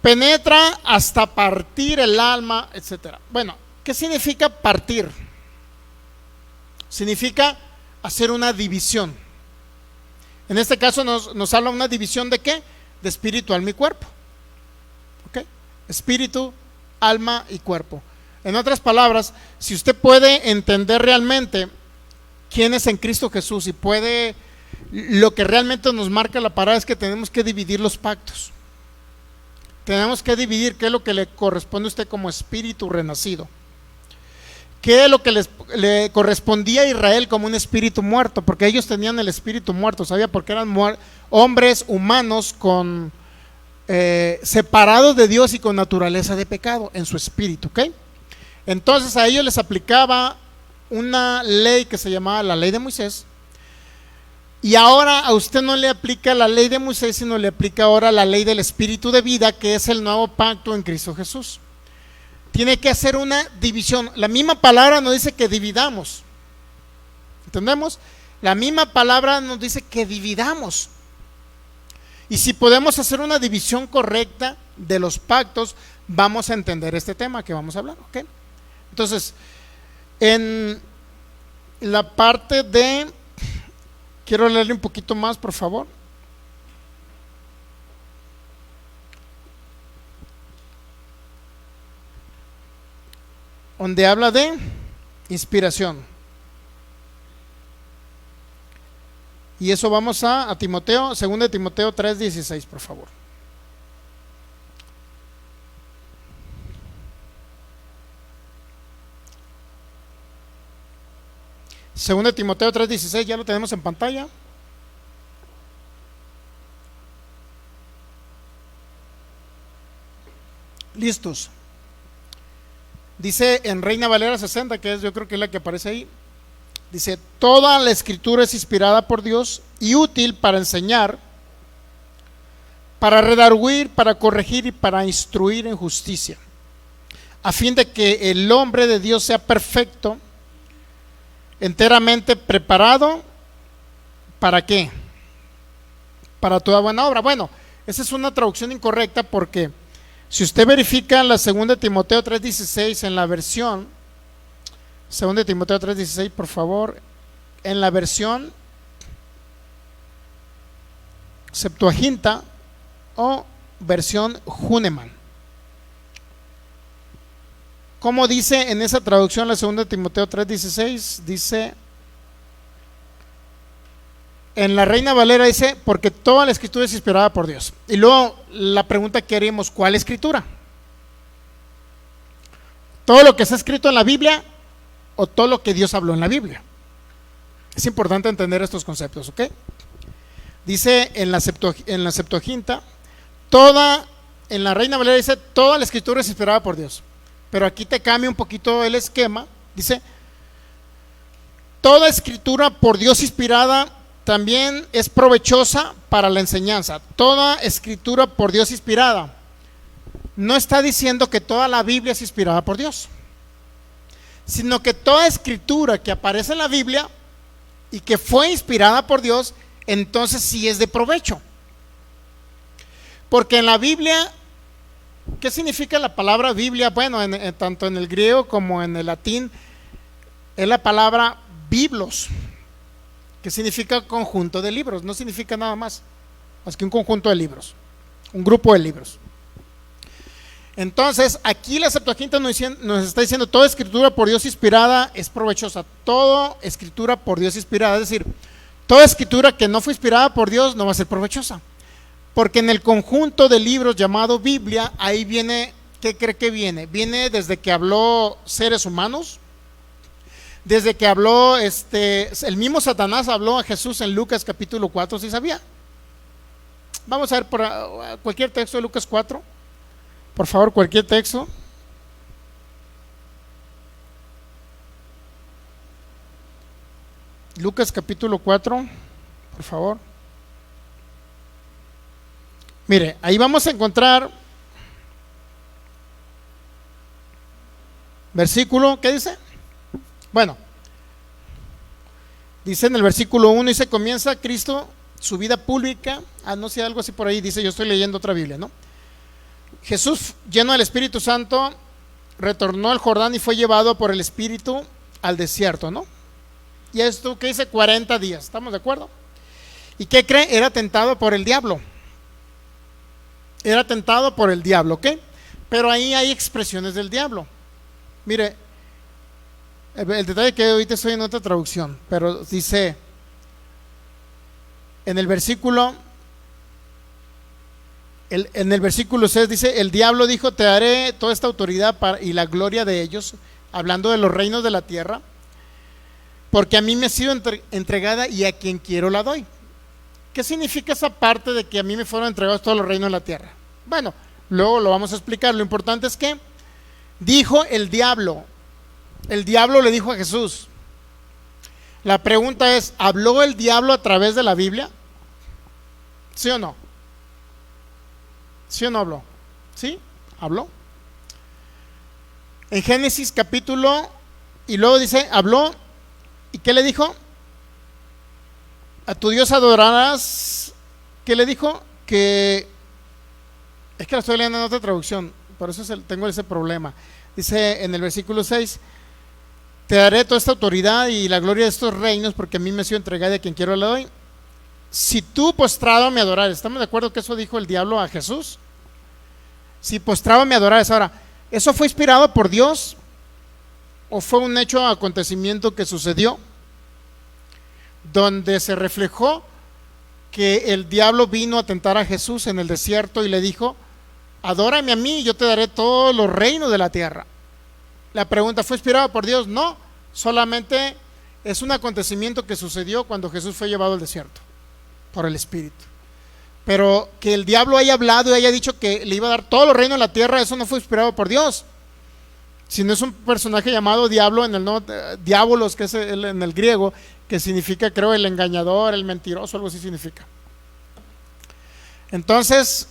penetra hasta partir el alma, etcétera. Bueno, ¿qué significa partir? Significa hacer una división. En este caso nos habla una división de ¿qué? De espíritu, alma y cuerpo. ¿Ok? Espíritu, alma y cuerpo. En otras palabras, si usted puede entender realmente quién es en Cristo Jesús y puede, lo que realmente nos marca la palabra es que tenemos que dividir los pactos. Tenemos que dividir qué es lo que le corresponde a usted como espíritu renacido, qué es lo que le correspondía a Israel como un espíritu muerto, porque ellos tenían el espíritu muerto, ¿sabía? Porque eran hombres humanos separados de Dios y con naturaleza de pecado en su espíritu, ¿ok? Entonces a ellos les aplicaba una ley que se llamaba la ley de Moisés, y ahora a usted no le aplica la ley de Moisés, sino le aplica ahora la ley del espíritu de vida, que es el nuevo pacto en Cristo Jesús. Tiene que hacer una división. La misma palabra nos dice que dividamos, ¿entendemos? La misma palabra nos dice que dividamos. Y si podemos hacer una división correcta de los pactos, vamos a entender este tema que vamos a hablar, ¿ok? Entonces, en la parte de, quiero leerle un poquito más, por favor. Donde habla de inspiración. Y eso vamos a Timoteo, 2 de Timoteo 3:16, por favor. 2 de Timoteo 3:16, ya lo tenemos en pantalla. Listos. Dice en Reina Valera 60, que es, yo creo que es la que aparece ahí. Dice, toda la escritura es inspirada por Dios y útil para enseñar, para redarguir, para corregir y para instruir en justicia, a fin de que el hombre de Dios sea perfecto, enteramente preparado. ¿Para qué? Para toda buena obra. Bueno, esa es una traducción incorrecta, porque si usted verifica la 2 de Timoteo 3:16 en la versión, 2 de Timoteo 3:16, por favor, en la versión Septuaginta o versión Hahnemann, ¿cómo dice en esa traducción la 2 de Timoteo 3:16? Dice, en la Reina Valera dice, porque toda la escritura es inspirada por Dios. Y luego la pregunta que haríamos, ¿cuál escritura? ¿Todo lo que está escrito en la Biblia o todo lo que Dios habló en la Biblia? Es importante entender estos conceptos, ¿ok? Dice en la Septuaginta, en la Reina Valera dice, toda la escritura es inspirada por Dios. Pero aquí te cambia un poquito el esquema. Dice, toda escritura por Dios inspirada también es provechosa para la enseñanza. Toda escritura por Dios inspirada. No está diciendo que toda la Biblia es inspirada por Dios, sino que toda escritura que aparece en la Biblia y que fue inspirada por Dios, entonces sí es de provecho. Porque en la Biblia, ¿qué significa la palabra Biblia? Bueno, tanto en el griego como en el latín, es la palabra biblos, que significa conjunto de libros. No significa nada más que un conjunto de libros, un grupo de libros. Entonces, aquí la Septuaginta nos está diciendo: toda escritura por Dios inspirada es provechosa. Toda escritura por Dios inspirada, es decir, toda escritura que no fue inspirada por Dios no va a ser provechosa. Porque en el conjunto de libros llamado Biblia, ahí viene, ¿qué cree que viene? Viene desde que habló seres humanos, desde que habló, el mismo Satanás habló a Jesús en Lucas capítulo 4, ¿sí sabía? Vamos a ver por cualquier texto de Lucas 4. Por favor, cualquier texto. Lucas capítulo 4, por favor. Mire, ahí vamos a encontrar versículo, ¿qué dice? Bueno, dice en el versículo 1, dice: comienza Cristo su vida pública, no sé, algo así por ahí, dice, yo estoy leyendo otra Biblia, ¿no? Jesús, lleno del Espíritu Santo, retornó al Jordán y fue llevado por el Espíritu al desierto, ¿no? Y esto que dice 40 días, ¿estamos de acuerdo? ¿Y qué cree? Era tentado por el diablo. Era tentado por el diablo, ¿ok? Pero ahí hay expresiones del diablo. Mire, el detalle que ahorita estoy en otra traducción, pero dice, en el versículo 6 dice: el diablo dijo: te daré toda esta autoridad y la gloria de ellos, hablando de los reinos de la tierra, porque a mí me ha sido entregada y a quien quiero la doy. ¿Qué significa esa parte de que a mí me fueron entregados todos los reinos de la tierra? Bueno, luego lo vamos a explicar. Lo importante es que dijo el diablo le dijo a Jesús. La pregunta es: ¿habló el diablo a través de la Biblia? ¿Sí o no? ¿Sí o no habló? ¿Sí? ¿Habló? En Génesis capítulo, y luego dice, habló, ¿y qué le dijo? A tu Dios adorarás. ¿Qué le dijo? Que, es que la estoy leyendo en otra traducción, por eso tengo ese problema. Dice en el versículo 6: te daré toda esta autoridad y la gloria de estos reinos, porque a mí me ha sido entregada y a quien quiero la doy. Si tú postrado me adorares. ¿Estamos de acuerdo que eso dijo el diablo a Jesús? Si postrado me adorares. Ahora, ¿eso fue inspirado por Dios o fue un hecho, acontecimiento que sucedió, donde se reflejó que el diablo vino a tentar a Jesús en el desierto y le dijo: adórame a mí y yo te daré todos los reinos de la tierra? La pregunta: ¿fue inspirado por Dios? No, solamente es un acontecimiento que sucedió cuando Jesús fue llevado al desierto por el Espíritu. Pero que el diablo haya hablado y haya dicho que le iba a dar todos los reinos de la tierra, eso no fue inspirado por Dios, sino es un personaje llamado diablo, en el nuevo, diabolos, que es en el griego, que significa, creo, el engañador, el mentiroso, algo así significa. Entonces,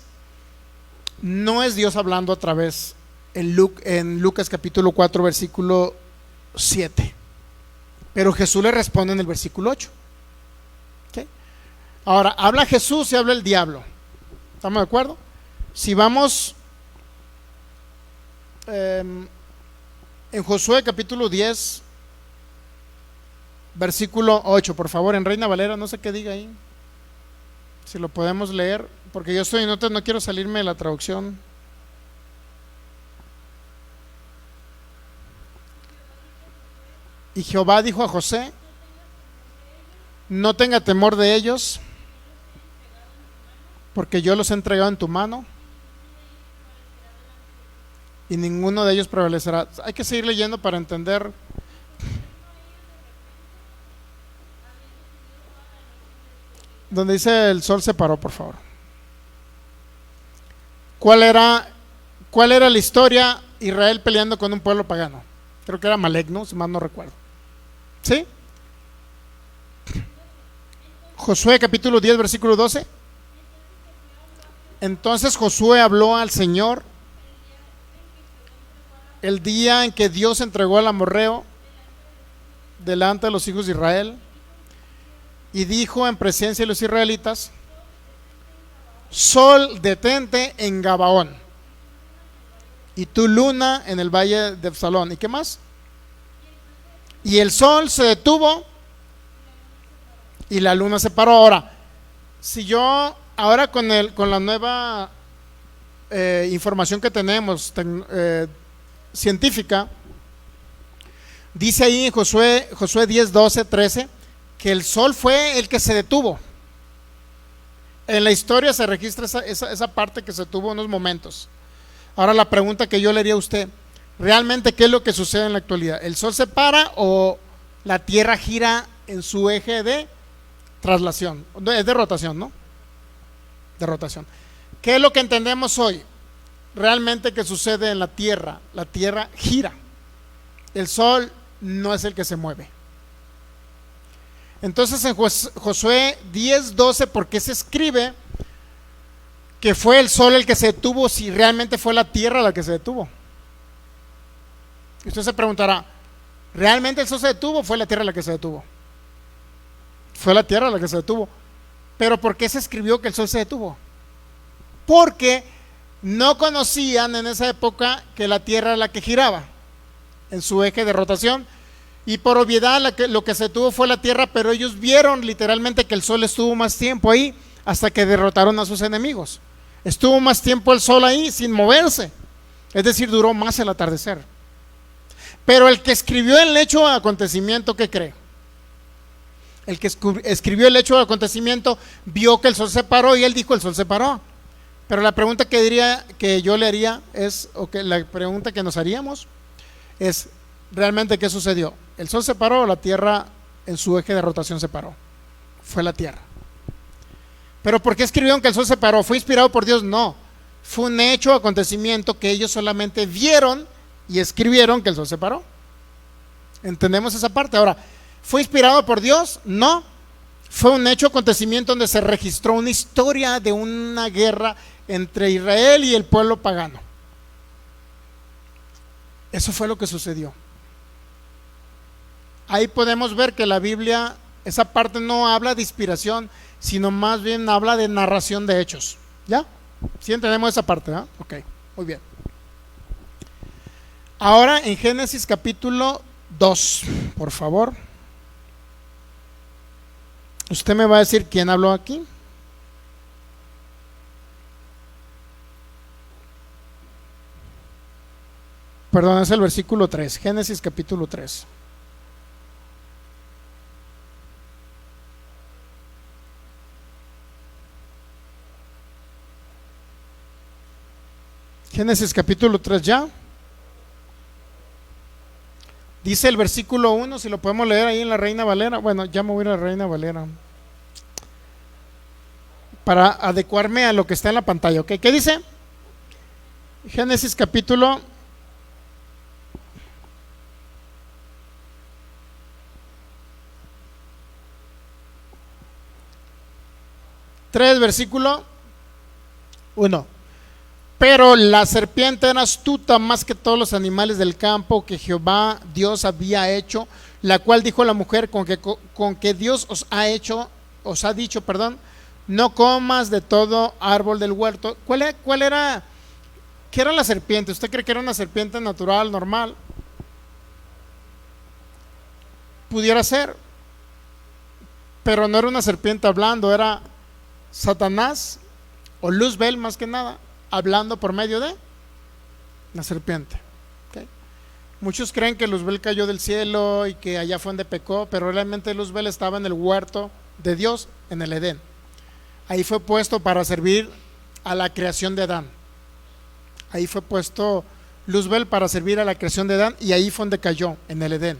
no es Dios hablando a través en Lucas capítulo 4 versículo 7, pero Jesús le responde en el versículo 8. ¿Okay? Ahora, habla Jesús y habla el diablo. ¿Estamos de acuerdo? Si vamos en Josué capítulo 10 versículo 8, por favor, en Reina Valera, no sé qué diga ahí, si lo podemos leer, porque yo estoy en otras, no quiero salirme de la traducción. Y Jehová dijo a José: no tenga temor de ellos, porque yo los he entregado en tu mano, y ninguno de ellos prevalecerá. Hay que seguir leyendo para entender. Donde dice el sol se paró, por favor. ¿Cuál era la historia? Israel peleando con un pueblo pagano. Creo que era Amalec, ¿no? Si mal no recuerdo. ¿Sí? Josué capítulo 10 versículo 12. Entonces Josué habló al Señor el día en que Dios entregó al amorreo delante de los hijos de Israel, y dijo en presencia de los israelitas: sol, detente en Gabaón, y tu luna en el valle de Absalón. ¿Y qué más? Y el sol se detuvo y la luna se paró. Ahora, si yo ahora con la nueva información que tenemos científica, dice ahí en Josué 10, 12, 13, que el sol fue el que se detuvo. En la historia se registra esa parte que se detuvo unos momentos. Ahora la pregunta que yo le haría a usted, ¿realmente qué es lo que sucede en la actualidad? ¿El sol se para o la Tierra gira en su eje de traslación? Es de rotación, ¿no? De rotación. ¿Qué es lo que entendemos hoy? Realmente que sucede en la Tierra. La Tierra gira. El sol no es el que se mueve. Entonces en Josué 10, 12, ¿por qué se escribe que fue el sol el que se detuvo si realmente fue la Tierra la que se detuvo? Y usted se preguntará, ¿realmente el sol se detuvo o fue la Tierra la que se detuvo? Fue la Tierra la que se detuvo. Pero ¿por qué se escribió que el sol se detuvo? Porque no conocían en esa época que la Tierra era la que giraba en su eje de rotación, y por obviedad lo que se detuvo fue la Tierra, pero ellos vieron literalmente que el sol estuvo más tiempo ahí hasta que derrotaron a sus enemigos. Estuvo más tiempo el sol ahí sin moverse, es decir, duró más el atardecer. Pero el que escribió el hecho de acontecimiento, ¿qué cree? El que escribió el hecho de acontecimiento vio que el sol se paró y él dijo: el sol se paró. Pero la pregunta que yo le haría es, o que la pregunta que nos haríamos es, ¿realmente qué sucedió? ¿El sol se paró o la Tierra en su eje de rotación se paró? Fue la Tierra. ¿Pero por qué escribieron que el sol se paró? ¿Fue inspirado por Dios? No. Fue un hecho, acontecimiento que ellos solamente vieron y escribieron que el sol se paró. ¿Entendemos esa parte? Ahora, ¿fue inspirado por Dios? No. Fue un hecho, acontecimiento donde se registró una historia de una guerra entre Israel y el pueblo pagano. Eso fue lo que sucedió. Ahí podemos ver que la Biblia, esa parte no habla de inspiración, sino más bien habla de narración de hechos. ¿Ya? ¿Sí entendemos esa parte? ¿Eh? Ok, muy bien. Ahora en Génesis capítulo 2, por favor. Usted me va a decir quién habló aquí. Perdón, es el versículo 3, Génesis capítulo 3. Génesis capítulo 3 ya. Dice el versículo 1, si lo podemos leer ahí en la Reina Valera. Bueno, ya me voy a ir a la Reina Valera para adecuarme a lo que está en la pantalla, ¿ok? ¿Qué dice? Génesis capítulo 3, versículo 1. Pero la serpiente era astuta más que todos los animales del campo que Jehová Dios había hecho, la cual dijo a la mujer: con que Dios os ha dicho, no comas de todo árbol del huerto. ¿Cuál era? ¿Qué era la serpiente? ¿Usted cree que era una serpiente natural, normal? Pudiera ser, pero no era una serpiente hablando, era Satanás o Luzbel más que nada, hablando por medio de la serpiente. ¿Okay? Muchos creen que Luzbel cayó del cielo y que allá fue donde pecó, pero realmente Luzbel estaba en el huerto de Dios, en el Edén. Ahí fue puesto para servir a la creación de Adán. Ahí fue puesto Luzbel para servir a la creación de Adán, y ahí fue donde cayó, en el Edén.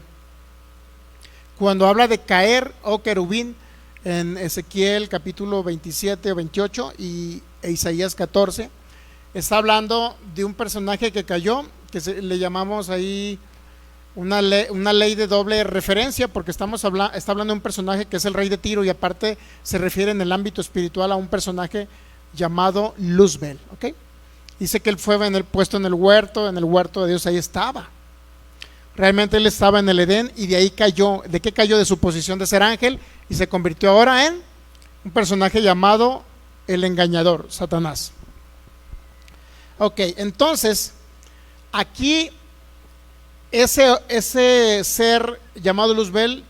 Cuando habla de caer o querubín en Ezequiel capítulo 27 o 28 e Isaías 14, está hablando de un personaje que cayó, que le llamamos ahí una ley de doble referencia, porque está hablando de un personaje que es el rey de Tiro, y aparte se refiere en el ámbito espiritual a un personaje llamado Luzbel. ¿Okay? Dice que él fue puesto en el huerto de Dios, ahí estaba. Realmente él estaba en el Edén, y de ahí cayó. ¿De qué cayó? De su posición de ser ángel, y se convirtió ahora en un personaje llamado el engañador, Satanás. Ok, entonces aquí ese ser llamado Luzbel,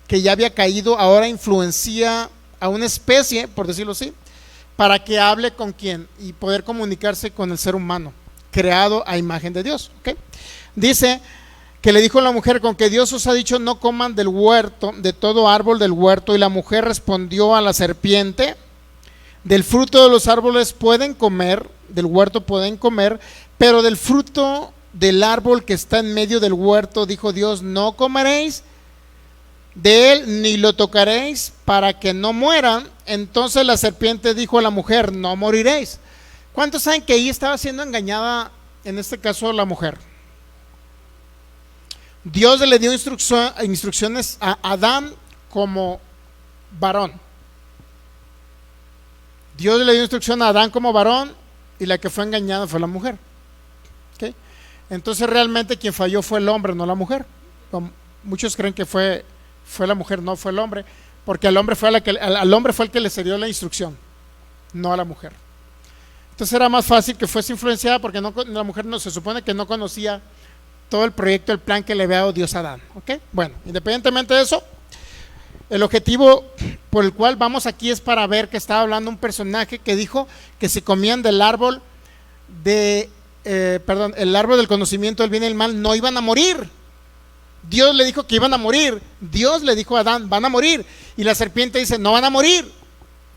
que ya había caído, ahora influencia a una especie, por decirlo así, para que hable con quién y poder comunicarse con el ser humano, creado a imagen de Dios. ¿Okay? Dice que le dijo a la mujer: con que Dios os ha dicho no coman del huerto, de todo árbol del huerto. Y la mujer respondió a la serpiente: del fruto de los árboles pueden comer, del huerto pueden comer, pero del fruto del árbol que está en medio del huerto, dijo Dios, no comeréis de él ni lo tocaréis, para que no mueran. Entonces la serpiente dijo a la mujer: no moriréis. ¿Cuántos saben que ahí estaba siendo engañada, en este caso, la mujer? Dios le dio instrucciones a Adán como varón. Dios le dio instrucción a Adán como varón, y la que fue engañada fue la mujer. ¿Okay? Entonces realmente quien falló fue el hombre, no la mujer. Muchos creen que fue la mujer, no, fue el hombre, porque al hombre fue el que le dio la instrucción, no a la mujer. Entonces era más fácil que fuese influenciada, porque la mujer no, se supone que no conocía todo el proyecto, el plan que le había dado Dios a Adán. ¿Okay? Bueno, independientemente de eso, el objetivo por el cual vamos aquí es para ver que estaba hablando un personaje que dijo que si comían del árbol el árbol del conocimiento del bien y el mal, no iban a morir. Dios le dijo que iban a morir. Dios le dijo a Adán: van a morir. Y la serpiente dice: no van a morir.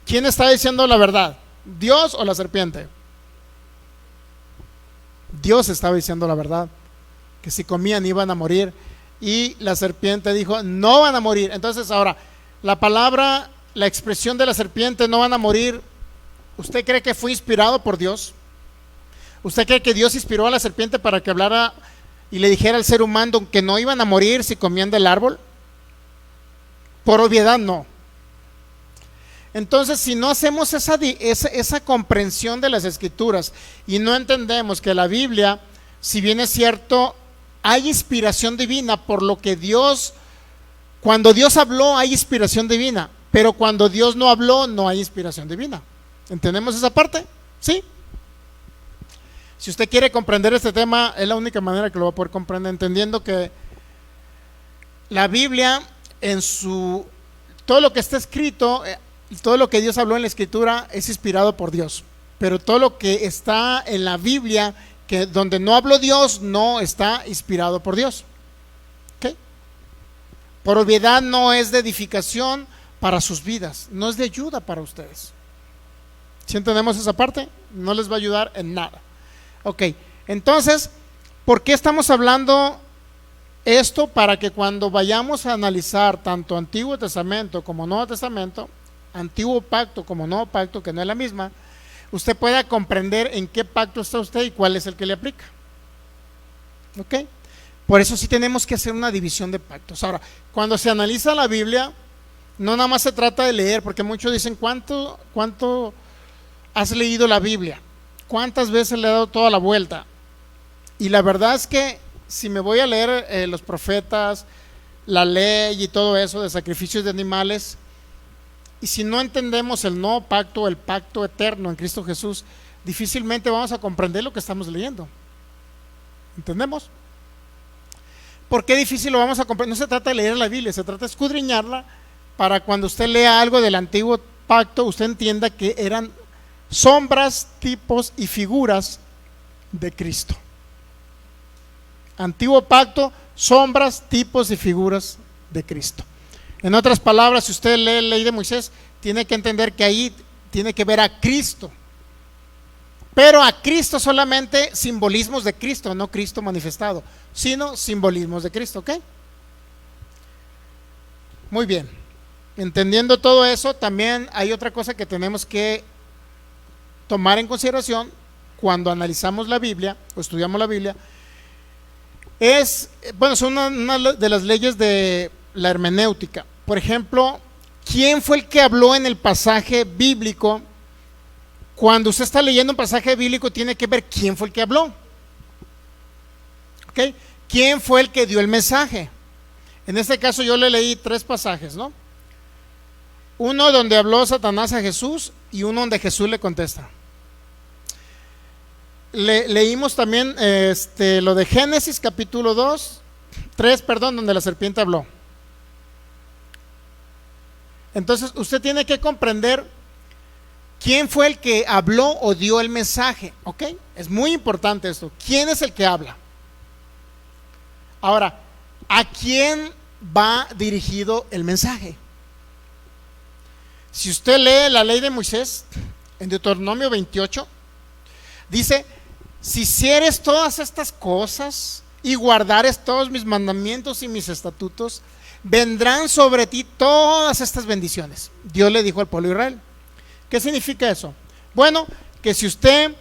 ¿Quién está diciendo la verdad? ¿Dios o la serpiente? Dios estaba diciendo la verdad, que si comían iban a morir. Y la serpiente dijo: no van a morir. Entonces ahora, la expresión de la serpiente, no van a morir, ¿usted cree que fue inspirado por Dios? ¿Usted cree que Dios inspiró a la serpiente para que hablara y le dijera al ser humano que no iban a morir si comían del árbol? Por obviedad no. Entonces, si no hacemos esa comprensión de las escrituras y no entendemos que la Biblia, si bien es cierto, hay inspiración divina, por lo que cuando Dios habló hay inspiración divina, pero cuando Dios no habló no hay inspiración divina. ¿Entendemos esa parte? ¿Sí? Si usted quiere comprender este tema, es la única manera que lo va a poder comprender, entendiendo que la Biblia, todo lo que está escrito, todo lo que Dios habló en la escritura es inspirado por Dios, pero todo lo que está en la Biblia, que donde no habló Dios, no está inspirado por Dios. ¿Okay? Por obviedad no es de edificación para sus vidas, no es de ayuda para ustedes. ¿Sí entendemos esa parte? No les va a ayudar en nada. Ok, entonces, ¿por qué estamos hablando esto? Para que cuando vayamos a analizar tanto Antiguo Testamento como Nuevo Testamento, Antiguo Pacto como Nuevo Pacto, que no es la misma, usted pueda comprender en qué pacto está usted y cuál es el que le aplica. ¿Ok? Por eso sí tenemos que hacer una división de pactos. Ahora, cuando se analiza la Biblia, no nada más se trata de leer, porque muchos dicen: ¿cuánto has leído la Biblia? ¿Cuántas veces le he dado toda la vuelta? Y la verdad es que si me voy a leer los profetas, la ley y todo eso de sacrificios de animales, y si no entendemos el nuevo pacto, el pacto eterno en Cristo Jesús, difícilmente vamos a comprender lo que estamos leyendo. ¿Entendemos? ¿Por qué difícil lo vamos a comprender? No se trata de leer la Biblia, se trata de escudriñarla, para cuando usted lea algo del antiguo pacto, usted entienda que eran sombras, tipos y figuras de Cristo. Antiguo pacto, sombras, tipos y figuras de Cristo. En otras palabras, si usted lee la ley de Moisés, tiene que entender que ahí tiene que ver a Cristo, pero a Cristo solamente simbolismos de Cristo, no Cristo manifestado, sino simbolismos de Cristo. ¿Ok? Muy bien. Entendiendo todo eso, también hay otra cosa que tenemos que tomar en consideración cuando analizamos la Biblia o estudiamos la Biblia. Son una de las leyes de la hermenéutica. Por ejemplo, ¿quién fue el que habló en el pasaje bíblico? Cuando usted está leyendo un pasaje bíblico, tiene que ver quién fue el que habló. ¿Ok? ¿Quién fue el que dio el mensaje? En este caso yo le leí 3 pasajes, ¿no? Uno donde habló Satanás a Jesús y uno donde Jesús le contesta. Leímos también lo de Génesis capítulo 3, donde la serpiente habló. Entonces usted tiene que comprender ¿Quién fue el que habló o dio el mensaje? ¿Ok? Es muy importante esto. ¿Quién es el que habla? Ahora, ¿a quién va dirigido el mensaje? Si usted lee la ley de Moisés en Deuteronomio 28, dice: si hicieres todas estas cosas y guardares todos mis mandamientos y mis estatutos, vendrán sobre ti todas estas bendiciones. Dios le dijo al pueblo de Israel. ¿Qué significa eso? Bueno, que si usted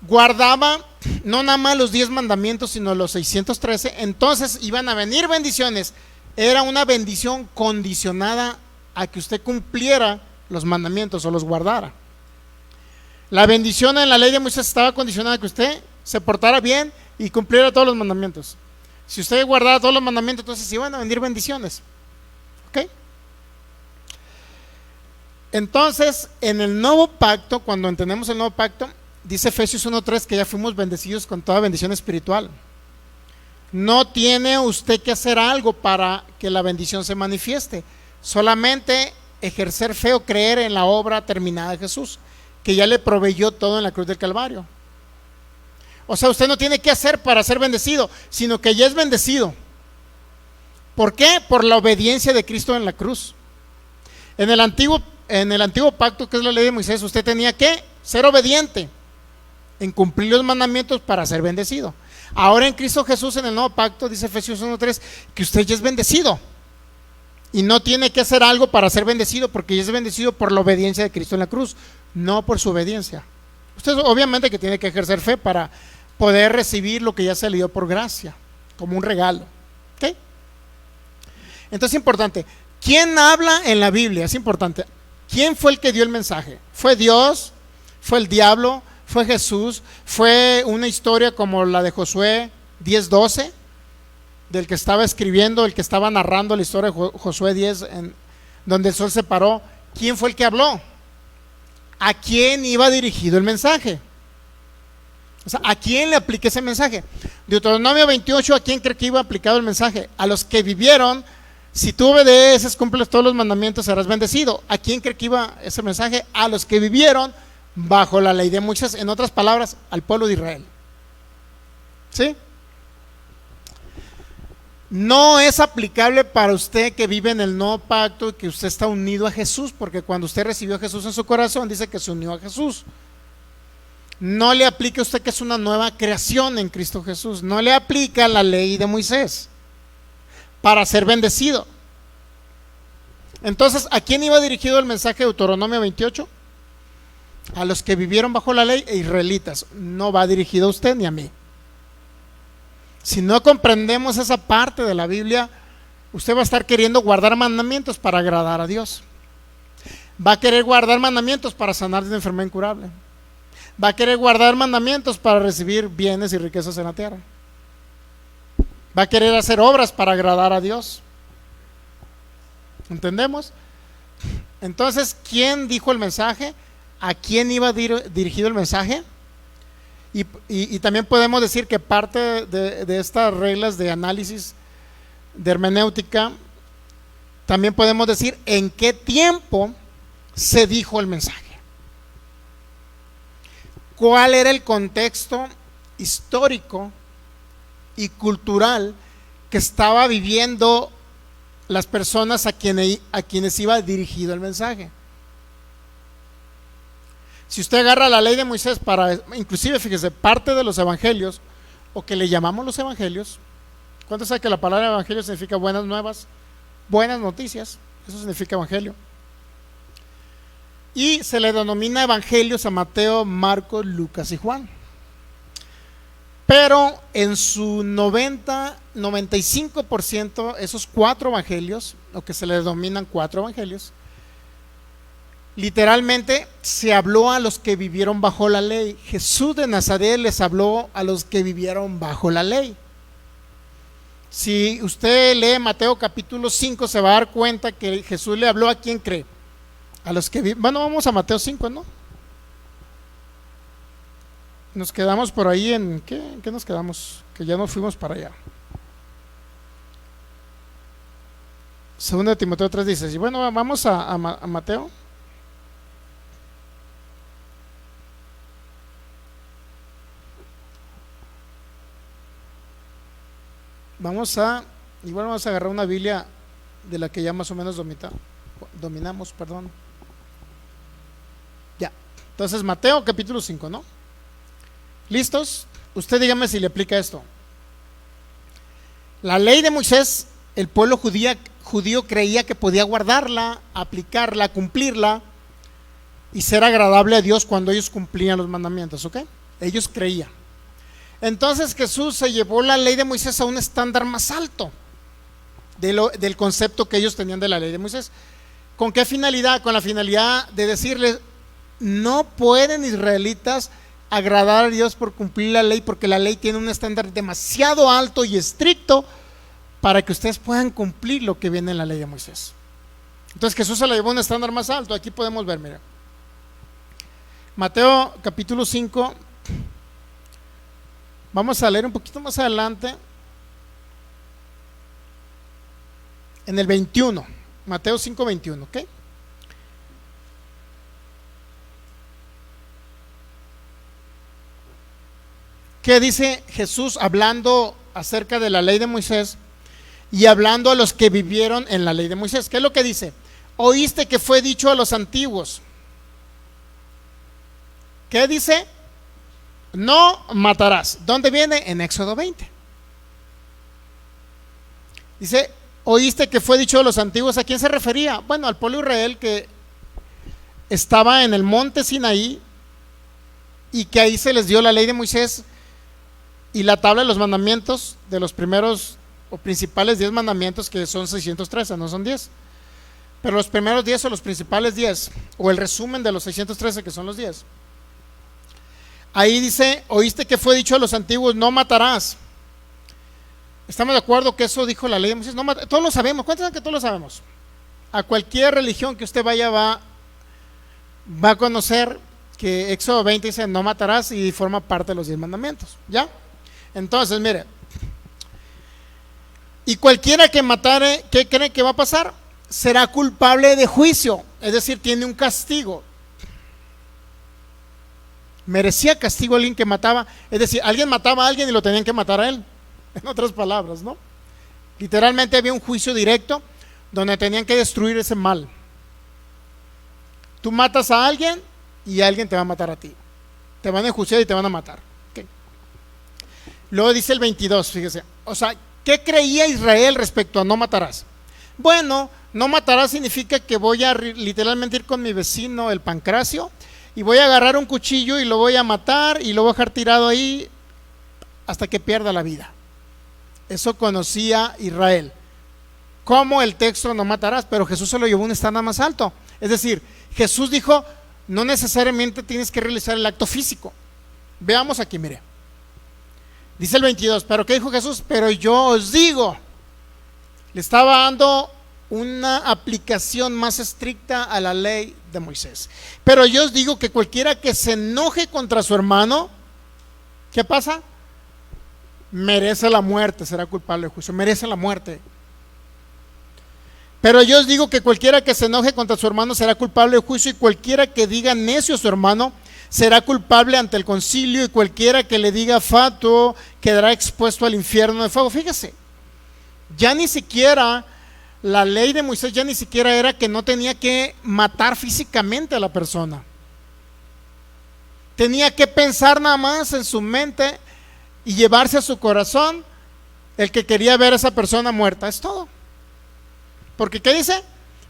guardaba no nada más los 10 mandamientos, sino los 613, entonces iban a venir bendiciones. Era una bendición condicionada a que usted cumpliera los mandamientos o los guardara. La bendición en la ley de Moisés estaba condicionada a que usted se portara bien y cumpliera todos los mandamientos. Si usted guardaba todos los mandamientos, entonces iban a venir bendiciones. ¿Ok? Entonces, en el nuevo pacto, cuando entendemos el nuevo pacto, dice Efesios 1:3 que ya fuimos bendecidos con toda bendición espiritual. No tiene usted que hacer algo para que la bendición se manifieste, solamente ejercer fe o creer en la obra terminada de Jesús, que ya le proveyó todo en la cruz del Calvario. O sea, usted no tiene que hacer para ser bendecido, sino que ya es bendecido. ¿Por qué? Por la obediencia de Cristo en la cruz. En el antiguo pacto, que es la ley de Moisés, usted tenía que ser obediente en cumplir los mandamientos para ser bendecido. Ahora en Cristo Jesús, en el nuevo pacto, dice Efesios 1:3, que usted ya es bendecido y no tiene que hacer algo para ser bendecido, porque ya es bendecido por la obediencia de Cristo en la cruz, no por su obediencia. Usted obviamente que tiene que ejercer fe para poder recibir lo que ya se le dio por gracia, como un regalo. ¿Ok? Entonces es importante, ¿quién habla en la Biblia? Es importante. ¿Quién fue el que dio el mensaje? ¿Fue Dios? ¿Fue el diablo? ¿Fue Jesús? ¿Fue una historia como la de Josué 10:12? Del que estaba escribiendo, el que estaba narrando la historia de Josué 10, donde el sol se paró. ¿Quién fue el que habló? ¿A quién iba dirigido el mensaje? O sea, ¿a quién le apliqué ese mensaje? Deuteronomio 28, ¿a quién cree que iba aplicado el mensaje? A los que vivieron. Si tú obedeces, cumples todos los mandamientos, serás bendecido. ¿A quién cree que iba ese mensaje? A los que vivieron bajo la ley de Moisés. En otras palabras, al pueblo de Israel. ¿Sí? No es aplicable para usted que vive en el nuevo pacto y que usted está unido a Jesús, porque cuando usted recibió a Jesús en su corazón, dice que se unió a Jesús. No le aplica a usted que es una nueva creación en Cristo Jesús. No le aplica la ley de Moisés para ser bendecido. Entonces, ¿a quién iba dirigido el mensaje de Deuteronomio 28? A los que vivieron bajo la ley e israelitas. No va dirigido a usted ni a mí. Si no comprendemos esa parte de la Biblia, usted va a estar queriendo guardar mandamientos para agradar a Dios. Va a querer guardar mandamientos para sanar de una enfermedad incurable. Va a querer guardar mandamientos para recibir bienes y riquezas en la tierra. Va a querer hacer obras para agradar a Dios. ¿Entendemos? Entonces, ¿quién dijo el mensaje? ¿A quién iba dirigido el mensaje? Y también podemos decir que parte de estas reglas de análisis de hermenéutica, también podemos decir en qué tiempo se dijo el mensaje. ¿Cuál era el contexto histórico y cultural que estaba viviendo las personas a quienes iba dirigido el mensaje? Si usted agarra la ley de Moisés inclusive fíjese, parte de los evangelios, o que le llamamos los evangelios, ¿cuánto sabe que la palabra evangelio significa buenas nuevas, buenas noticias? Eso significa evangelio. Y se le denomina evangelios a Mateo, Marcos, Lucas y Juan. Pero en su 95%, esos 4 evangelios, o que se le denominan 4 evangelios, literalmente se habló a los que vivieron bajo la ley. Jesús de Nazaret les habló a los que vivieron bajo la ley. Si usted lee Mateo capítulo 5, se va a dar cuenta que Jesús le habló a quién cree. A los que viven. Bueno, vamos a Mateo 5, ¿no? Nos quedamos por ahí ¿en qué nos quedamos? Que ya no fuimos para allá. Segunda de Timoteo 3 dice, y bueno, vamos a Mateo. igual vamos a agarrar una Biblia de la que ya más o menos dominamos, perdón. Ya, entonces Mateo capítulo 5, ¿no? ¿Listos? Usted dígame si le aplica esto. La ley de Moisés, el pueblo judío creía que podía guardarla, aplicarla, cumplirla y ser agradable a Dios cuando ellos cumplían los mandamientos, ¿ok? Ellos creían. Entonces Jesús se llevó la ley de Moisés a un estándar más alto del concepto que ellos tenían de la ley de Moisés. ¿Con qué finalidad? Con la finalidad de decirles: no pueden israelitas agradar a Dios por cumplir la ley, porque la ley tiene un estándar demasiado alto y estricto para que ustedes puedan cumplir lo que viene en la ley de Moisés. Entonces Jesús se la llevó a un estándar más alto. Aquí podemos ver, mira, Mateo capítulo 5. Vamos a leer un poquito más adelante, en el 21, Mateo 5, 21, ¿ok? ¿Qué dice Jesús hablando acerca de la ley de Moisés y hablando a los que vivieron en la ley de Moisés? ¿Qué es lo que dice? Oíste que fue dicho a los antiguos. ¿Qué dice? No matarás. ¿Dónde viene? En Éxodo 20. Dice, oíste que fue dicho a los antiguos. ¿A quién se refería? Bueno, al pueblo de Israel que estaba en el monte Sinaí y que ahí se les dio la ley de Moisés y la tabla de los mandamientos, de los primeros o principales 10 mandamientos, que son 613, no son 10. Pero los primeros 10 o los principales 10, o el resumen de los 613, que son los 10. Ahí dice, oíste que fue dicho a los antiguos, no matarás. ¿Estamos de acuerdo que eso dijo la ley de Moisés? No, todos lo sabemos. ¿Cuántos saben que todos lo sabemos? A cualquier religión que usted vaya va a conocer que Éxodo 20 dice no matarás y forma parte de los 10 mandamientos. ¿Ya? Entonces, mire, y cualquiera que matare, ¿qué creen que va a pasar? Será culpable de juicio, es decir, tiene un castigo. Merecía castigo alguien que mataba, es decir, alguien mataba a alguien y lo tenían que matar a él, en otras palabras, ¿no? Literalmente había un juicio directo donde tenían que destruir ese mal. Tú matas a alguien y alguien te va a matar a ti, te van a enjuiciar y te van a matar. Okay. Luego dice el 22, fíjese, o sea, ¿qué creía Israel respecto a no matarás? Bueno, no matarás significa que voy a literalmente ir con mi vecino, el Pancracio, y voy a agarrar un cuchillo y lo voy a matar y lo voy a dejar tirado ahí hasta que pierda la vida. Eso conocía Israel como el texto no matarás, pero Jesús se lo llevó a un estándar más alto. Es decir, Jesús dijo, no necesariamente tienes que realizar el acto físico. Veamos aquí, mire. Dice el 22, pero ¿qué dijo Jesús? Pero yo os digo, le estaba dando una aplicación más estricta a la ley de Moisés. Pero yo os digo que cualquiera que se enoje contra su hermano, ¿qué pasa? Merece la muerte, será culpable de juicio, merece la muerte. Pero yo os digo que cualquiera que se enoje contra su hermano será culpable de juicio, y cualquiera que diga necio a su hermano será culpable ante el concilio, y cualquiera que le diga fatuo quedará expuesto al infierno de fuego. Fíjese, ya ni siquiera la ley de Moisés ya ni siquiera era que no tenía que matar físicamente a la persona. Tenía que pensar nada más en su mente y llevarse a su corazón el que quería ver a esa persona muerta. Es todo. Porque ¿qué dice?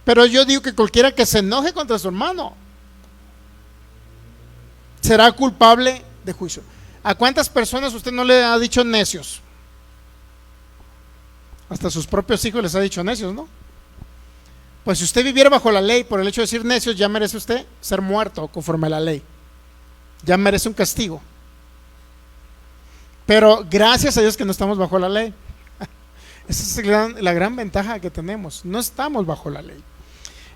Pero yo digo que cualquiera que se enoje contra su hermano será culpable de juicio. ¿A cuántas personas usted no le ha dicho necios? Hasta sus propios hijos les ha dicho necios, ¿no? Pues si usted viviera bajo la ley, por el hecho de decir necios, ya merece usted ser muerto conforme a la ley. Ya merece un castigo. Pero gracias a Dios que no estamos bajo la ley. Esa es la gran ventaja que tenemos. No estamos bajo la ley.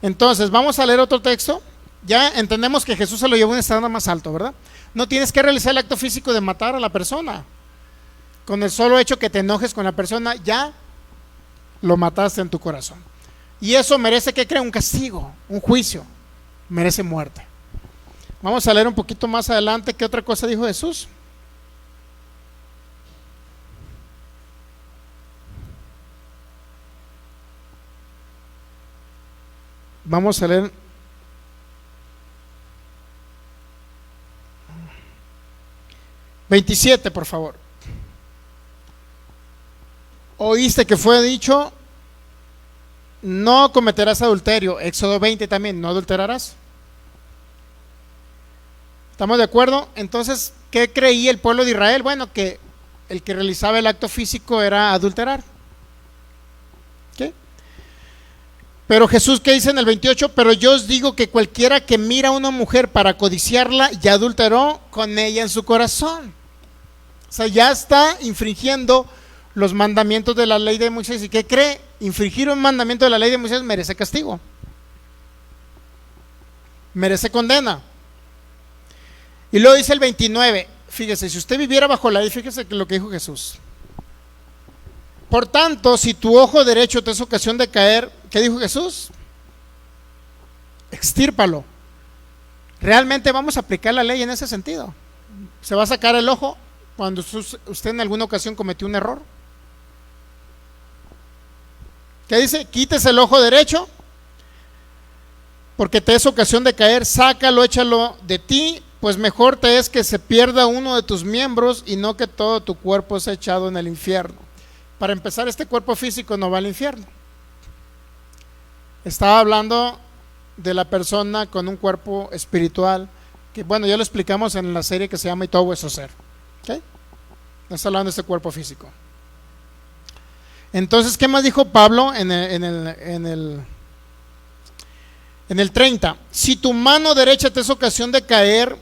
Entonces, vamos a leer otro texto. Ya entendemos que Jesús se lo llevó a un estándar más alto, ¿verdad? No tienes que realizar el acto físico de matar a la persona. Con el solo hecho que te enojes con la persona, ya lo mataste en tu corazón. Y eso merece que crea un castigo, un juicio. Merece muerte. Vamos a leer un poquito más adelante qué otra cosa dijo Jesús. Vamos a leer 27, por favor. Oíste que fue dicho, no cometerás adulterio. Éxodo 20 también, no adulterarás. ¿Estamos de acuerdo? Entonces, ¿qué creía el pueblo de Israel? Bueno, que el que realizaba el acto físico era adulterar. ¿Qué? Pero Jesús, ¿qué dice en el 28? Pero yo os digo que cualquiera que mira a una mujer para codiciarla, ya adulteró con ella en su corazón. O sea, ya está infringiendo los mandamientos de la ley de Moisés. ¿Y qué cree? Infringir un mandamiento de la ley de Moisés merece castigo, merece condena. Y luego dice el 29, fíjese, si usted viviera bajo la ley, fíjese lo que dijo Jesús. Por tanto, si tu ojo derecho te es ocasión de caer, ¿qué dijo Jesús? Extírpalo. Realmente vamos a aplicar la ley en ese sentido. Se va a sacar el ojo cuando usted en alguna ocasión cometió un error. ¿Qué dice? Quítese el ojo derecho porque te es ocasión de caer, sácalo, échalo de ti, pues mejor te es que se pierda uno de tus miembros y no que todo tu cuerpo sea echado en el infierno. Para empezar, este cuerpo físico no va al infierno. Estaba hablando de la persona con un cuerpo espiritual, que bueno, ya lo explicamos en la serie que se llama Y todo vuestro ser. ¿Okay? No está hablando de este cuerpo físico. Entonces, ¿qué más dijo Pablo en el 30? Si tu mano derecha te es ocasión de caer,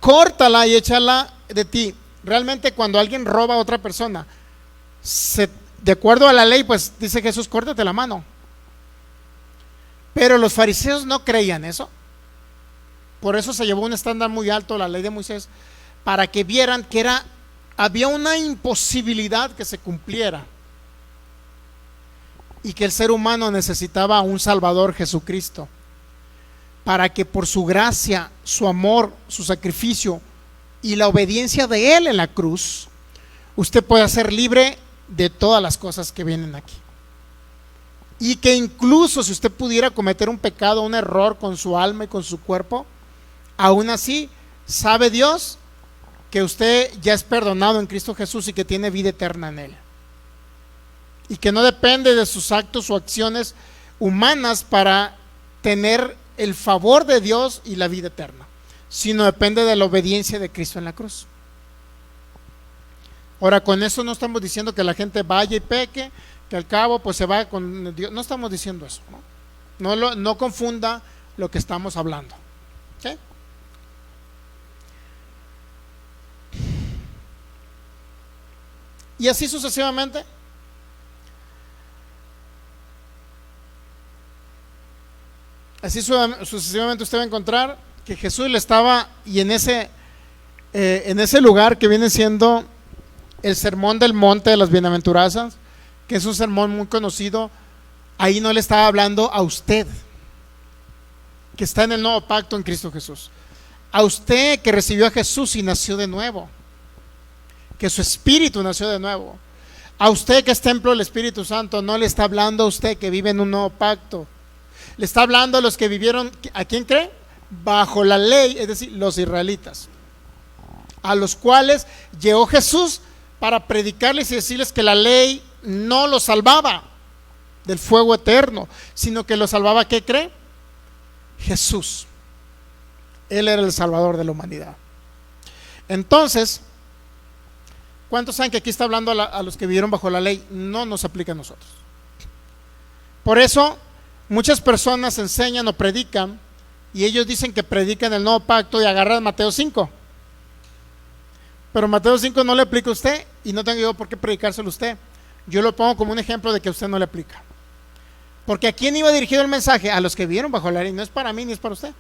córtala y échala de ti. Realmente cuando alguien roba a otra persona, de acuerdo a la ley, pues dice Jesús, córtate la mano. Pero los fariseos no creían eso. Por eso se llevó un estándar muy alto la ley de Moisés, para que vieran que había una imposibilidad que se cumpliera y que el ser humano necesitaba a un Salvador, Jesucristo, para que por su gracia, su amor, su sacrificio y la obediencia de Él en la cruz, usted pueda ser libre de todas las cosas que vienen aquí. Y que incluso si usted pudiera cometer un pecado, un error con su alma y con su cuerpo, aún así sabe Dios que usted ya es perdonado en Cristo Jesús y que tiene vida eterna en Él, y que no depende de sus actos o acciones humanas para tener el favor de Dios y la vida eterna, sino depende de la obediencia de Cristo en la cruz. Ahora, con eso no estamos diciendo que la gente vaya y peque, que al cabo pues se va con Dios. No estamos diciendo eso, no confunda lo que estamos hablando. ¿Okay? Y así sucesivamente. Así sucesivamente usted va a encontrar que Jesús le estaba, y en ese lugar que viene siendo el sermón del monte de las bienaventuranzas, que es un sermón muy conocido, ahí no le estaba hablando a usted que está en el nuevo pacto en Cristo Jesús, a usted que recibió a Jesús y nació de nuevo, que su espíritu nació de nuevo, a usted que es templo del Espíritu Santo. No le está hablando a usted que vive en un nuevo pacto, le está hablando a los que vivieron, ¿a quién cree? Bajo la ley, es decir, los israelitas, a los cuales llegó Jesús para predicarles y decirles que la ley no los salvaba del fuego eterno, sino que los salvaba, ¿qué cree? Jesús. Él era el Salvador de la humanidad. Entonces, ¿cuántos saben que aquí está hablando a los que vivieron bajo la ley? No nos aplica a nosotros. Por eso muchas personas enseñan o predican, y ellos dicen que predican el nuevo pacto y agarran Mateo 5. Pero Mateo 5 no le aplica a usted, y no tengo yo por qué predicárselo a usted. Yo lo pongo como un ejemplo de que a usted no le aplica. Porque ¿a quién iba dirigido el mensaje? A los que vivieron bajo la ley. No es para mí ni es para usted,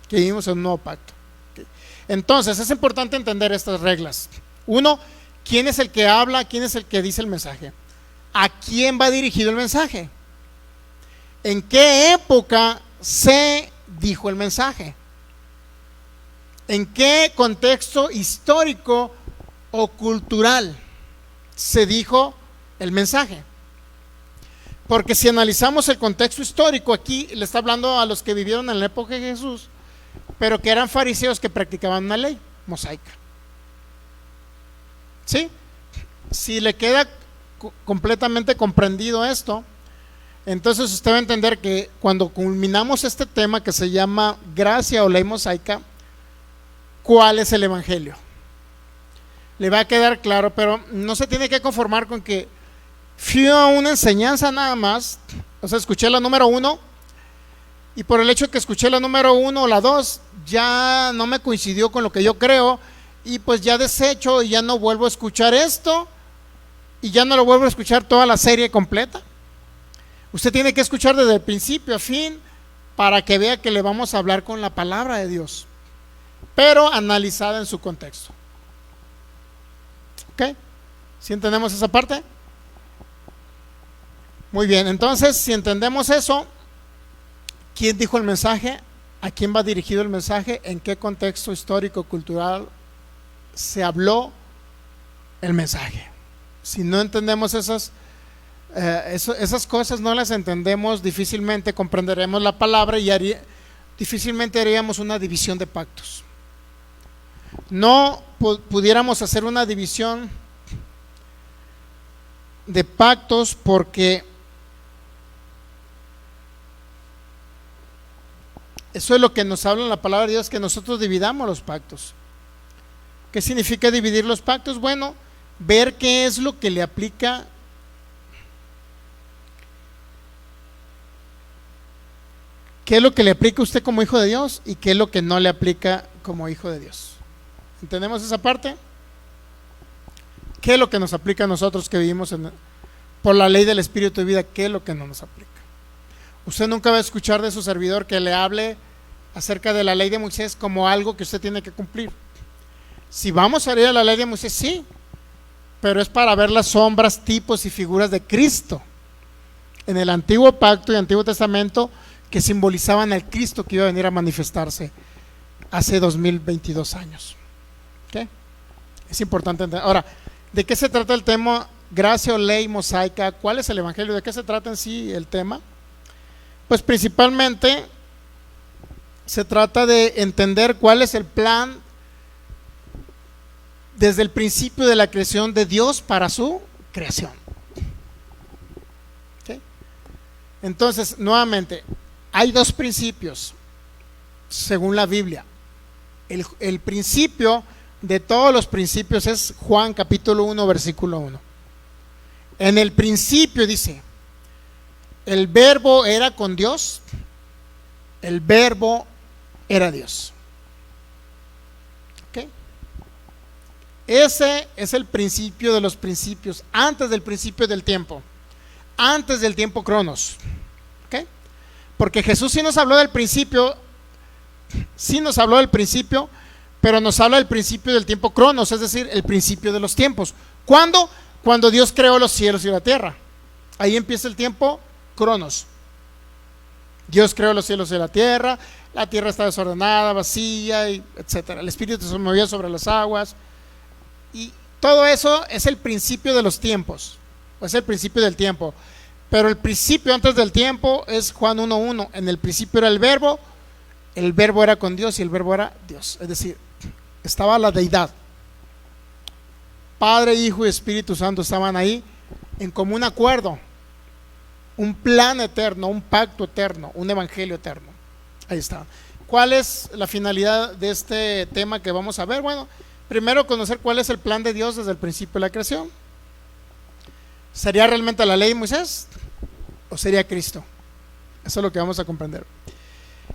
que vivimos en un nuevo pacto. Okay. Entonces es importante entender estas reglas. Uno, ¿quién es el que habla? ¿Quién es el que dice el mensaje? ¿A quién va dirigido el mensaje? ¿En qué época se dijo el mensaje? ¿En qué contexto histórico o cultural se dijo el mensaje? Porque si analizamos el contexto histórico, aquí le está hablando a los que vivieron en la época de Jesús, pero que eran fariseos que practicaban una ley mosaica. ¿Sí? Si le queda completamente comprendido esto, entonces usted va a entender que cuando culminamos este tema que se llama gracia o ley mosaica, ¿cuál es el evangelio? Le va a quedar claro, pero no se tiene que conformar con que fui a una enseñanza nada más, o sea, escuché la número 1 y por el hecho de que escuché la número 1 o la 2 ya no me coincidió con lo que yo creo y pues ya desecho y ya no vuelvo a escuchar esto y ya no lo vuelvo a escuchar toda la serie completa. Usted tiene que escuchar desde el principio a fin para que vea que le vamos a hablar con la palabra de Dios, pero analizada en su contexto. ¿Ok? ¿Sí entendemos esa parte? Muy bien, entonces si entendemos eso, ¿quién dijo el mensaje? ¿A quién va dirigido el mensaje? ¿En qué contexto histórico, cultural se habló el mensaje? Si no entendemos esas cosas, no las entendemos, difícilmente comprenderemos la palabra y difícilmente haríamos una división de pactos. No pudiéramos hacer una división de pactos porque eso es lo que nos habla en la palabra de Dios, que nosotros dividamos los pactos. ¿Qué significa dividir los pactos? Bueno, ver qué es lo que le aplica a usted como hijo de Dios y qué es lo que no le aplica como hijo de Dios. ¿Entendemos esa parte? ¿Qué es lo que nos aplica a nosotros que vivimos por la ley del Espíritu de vida? ¿Qué es lo que no nos aplica? Usted nunca va a escuchar de su servidor que le hable acerca de la ley de Moisés como algo que usted tiene que cumplir. Si vamos a leer a la ley de Moisés, sí, pero es para ver las sombras, tipos y figuras de Cristo en el Antiguo Pacto y Antiguo Testamento que simbolizaban al Cristo que iba a venir a manifestarse hace 2022 años. ¿Okay? Es importante entender. Ahora, ¿de qué se trata el tema gracia o ley mosaica? ¿Cuál es el evangelio? ¿De qué se trata en sí el tema? Pues principalmente se trata de entender cuál es el plan desde el principio de la creación de Dios para su creación. ¿Okay? Entonces, nuevamente, hay dos principios según la Biblia. El principio de todos los principios es Juan capítulo 1 versículo 1. En el principio dice, el verbo era con Dios, el verbo era Dios. ¿Okay? Ese es el principio de los principios, antes del principio del tiempo, antes del tiempo cronos. ¿Okay? Porque Jesús sí nos habló del principio, pero nos habla del principio del tiempo cronos, es decir, el principio de los tiempos. ¿Cuándo? Cuando Dios creó los cielos y la tierra. Ahí empieza el tiempo cronos. Dios creó los cielos y la tierra está desordenada, vacía, etcétera. El Espíritu se movía sobre las aguas y todo eso es el principio de los tiempos, o es el principio del tiempo. Pero el principio antes del tiempo es Juan 1:1. En el principio era el verbo era con Dios y el verbo era Dios. Es decir, estaba la deidad. Padre, Hijo y Espíritu Santo estaban ahí en común acuerdo. Un plan eterno, un pacto eterno, un evangelio eterno. Ahí está. ¿Cuál es la finalidad de este tema que vamos a ver? Bueno, primero conocer cuál es el plan de Dios desde el principio de la creación. ¿Sería realmente la ley de Moisés o sería Cristo? Eso es lo que vamos a comprender.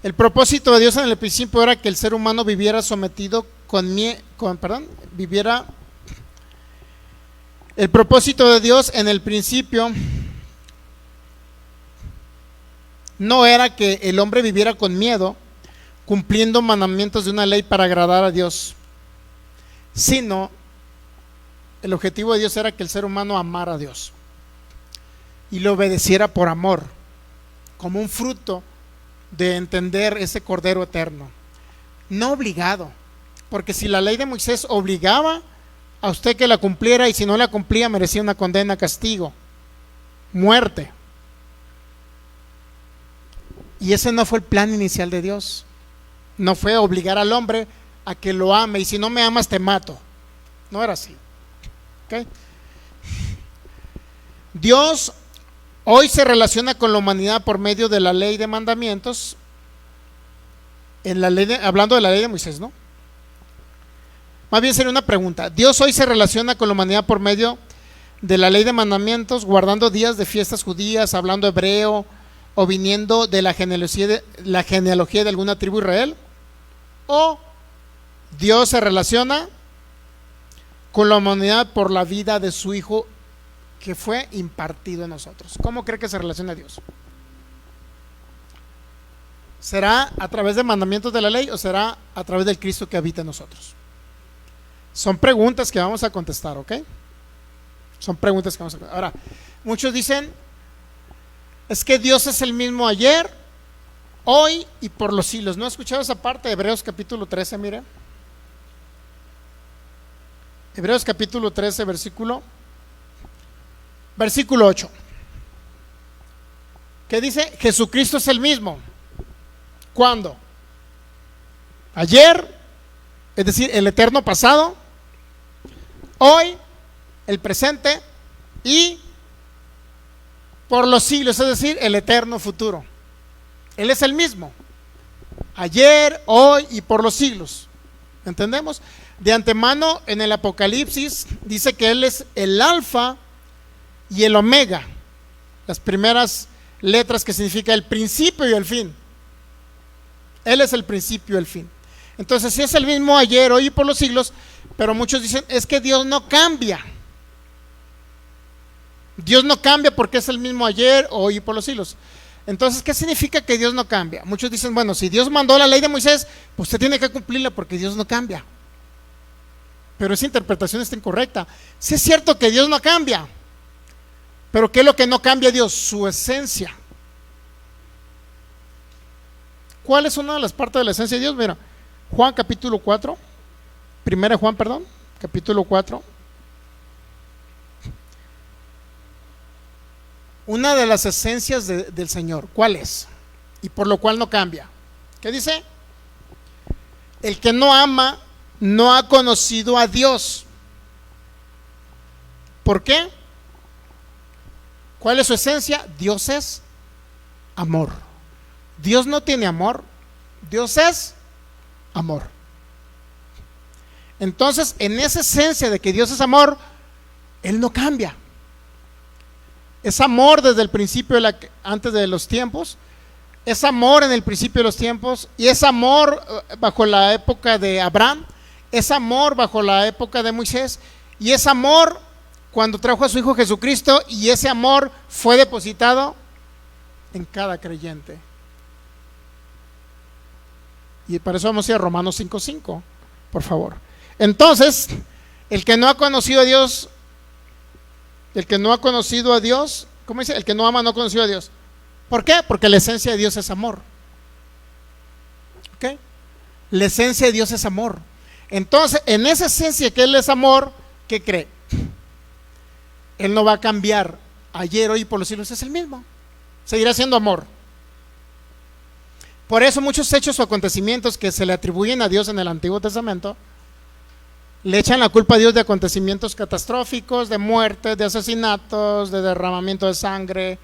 El propósito de Dios en el principio era que el ser humano viviera sometido el propósito de Dios en el principio no era que el hombre viviera con miedo, cumpliendo mandamientos de una ley para agradar a Dios, sino el objetivo de Dios era que el ser humano amara a Dios y le obedeciera por amor, como un fruto de entender ese Cordero eterno, no obligado, porque si la ley de Moisés obligaba a usted que la cumpliera y si no la cumplía merecía una condena, castigo, muerte. Y ese no fue el plan inicial de Dios. No fue obligar al hombre a que lo ame, y si no me amas te mato. No era así. ¿Okay? Dios hoy se relaciona con la humanidad por medio de la ley de mandamientos, hablando de la ley de Moisés, ¿no? Más bien sería una pregunta. Dios hoy se relaciona con la humanidad por medio de la ley de mandamientos, guardando días de fiestas judías, hablando hebreo, o viniendo de la genealogía de alguna tribu de Israel. O Dios se relaciona con la humanidad por la vida de su Hijo, que fue impartido en nosotros. ¿Cómo cree que se relaciona Dios? ¿Será a través de mandamientos de la ley o será a través del Cristo que habita en nosotros? Son preguntas que vamos a contestar, ¿ok? Son preguntas que vamos a contestar. Ahora, muchos dicen, es que Dios es el mismo ayer, hoy y por los siglos. ¿No he escuchado esa parte de Hebreos capítulo 13? Mire. Hebreos capítulo 13, versículo 8. ¿Qué dice? Jesucristo es el mismo. ¿Cuándo? Ayer, es decir, el eterno pasado, hoy, el presente y por los siglos, es decir, el eterno futuro. Él es el mismo, ayer, hoy y por los siglos. ¿Entendemos? De antemano en el Apocalipsis dice que Él es el alfa y el omega, las primeras letras que significa el principio y el fin. Él es el principio y el fin. Entonces, si es el mismo ayer, hoy y por los siglos, pero muchos dicen, es que Dios no cambia. Dios no cambia porque es el mismo ayer, hoy y por los siglos. Entonces, ¿qué significa que Dios no cambia? Muchos dicen, bueno, si Dios mandó la ley de Moisés, pues usted tiene que cumplirla porque Dios no cambia. Pero esa interpretación está incorrecta. Sí es cierto que Dios no cambia, pero ¿qué es lo que no cambia Dios? Su esencia. ¿Cuál es una de las partes de la esencia de Dios? Mira, Juan capítulo 4, primera Juan, perdón, capítulo 4. Una de las esencias del Señor, ¿cuál es? Y por lo cual no cambia. ¿Qué dice? El que no ama no ha conocido a Dios. ¿Por qué? ¿Cuál es su esencia? Dios es amor. Dios no tiene amor, Dios es amor. Entonces, en esa esencia de que Dios es amor, Él no cambia. Es amor desde el principio, antes de los tiempos, es amor en el principio de los tiempos, y es amor bajo la época de Abraham, es amor bajo la época de Moisés, y es amor cuando trajo a su Hijo Jesucristo, y ese amor fue depositado en cada creyente. Y para eso vamos a ir a Romanos 5:5, por favor. Entonces, el que no ha conocido a Dios, ¿cómo dice? El que no ama no ha conocido a Dios. ¿Por qué? Porque la esencia de Dios es amor. ¿Ok? La esencia de Dios es amor. Entonces, en esa esencia que Él es amor, ¿qué cree? Él no va a cambiar. Ayer, hoy y por los siglos es el mismo. Seguirá siendo amor. Por eso muchos hechos o acontecimientos que se le atribuyen a Dios en el Antiguo Testamento le echan la culpa a Dios de acontecimientos catastróficos, de muertes, de asesinatos, de derramamiento de sangre.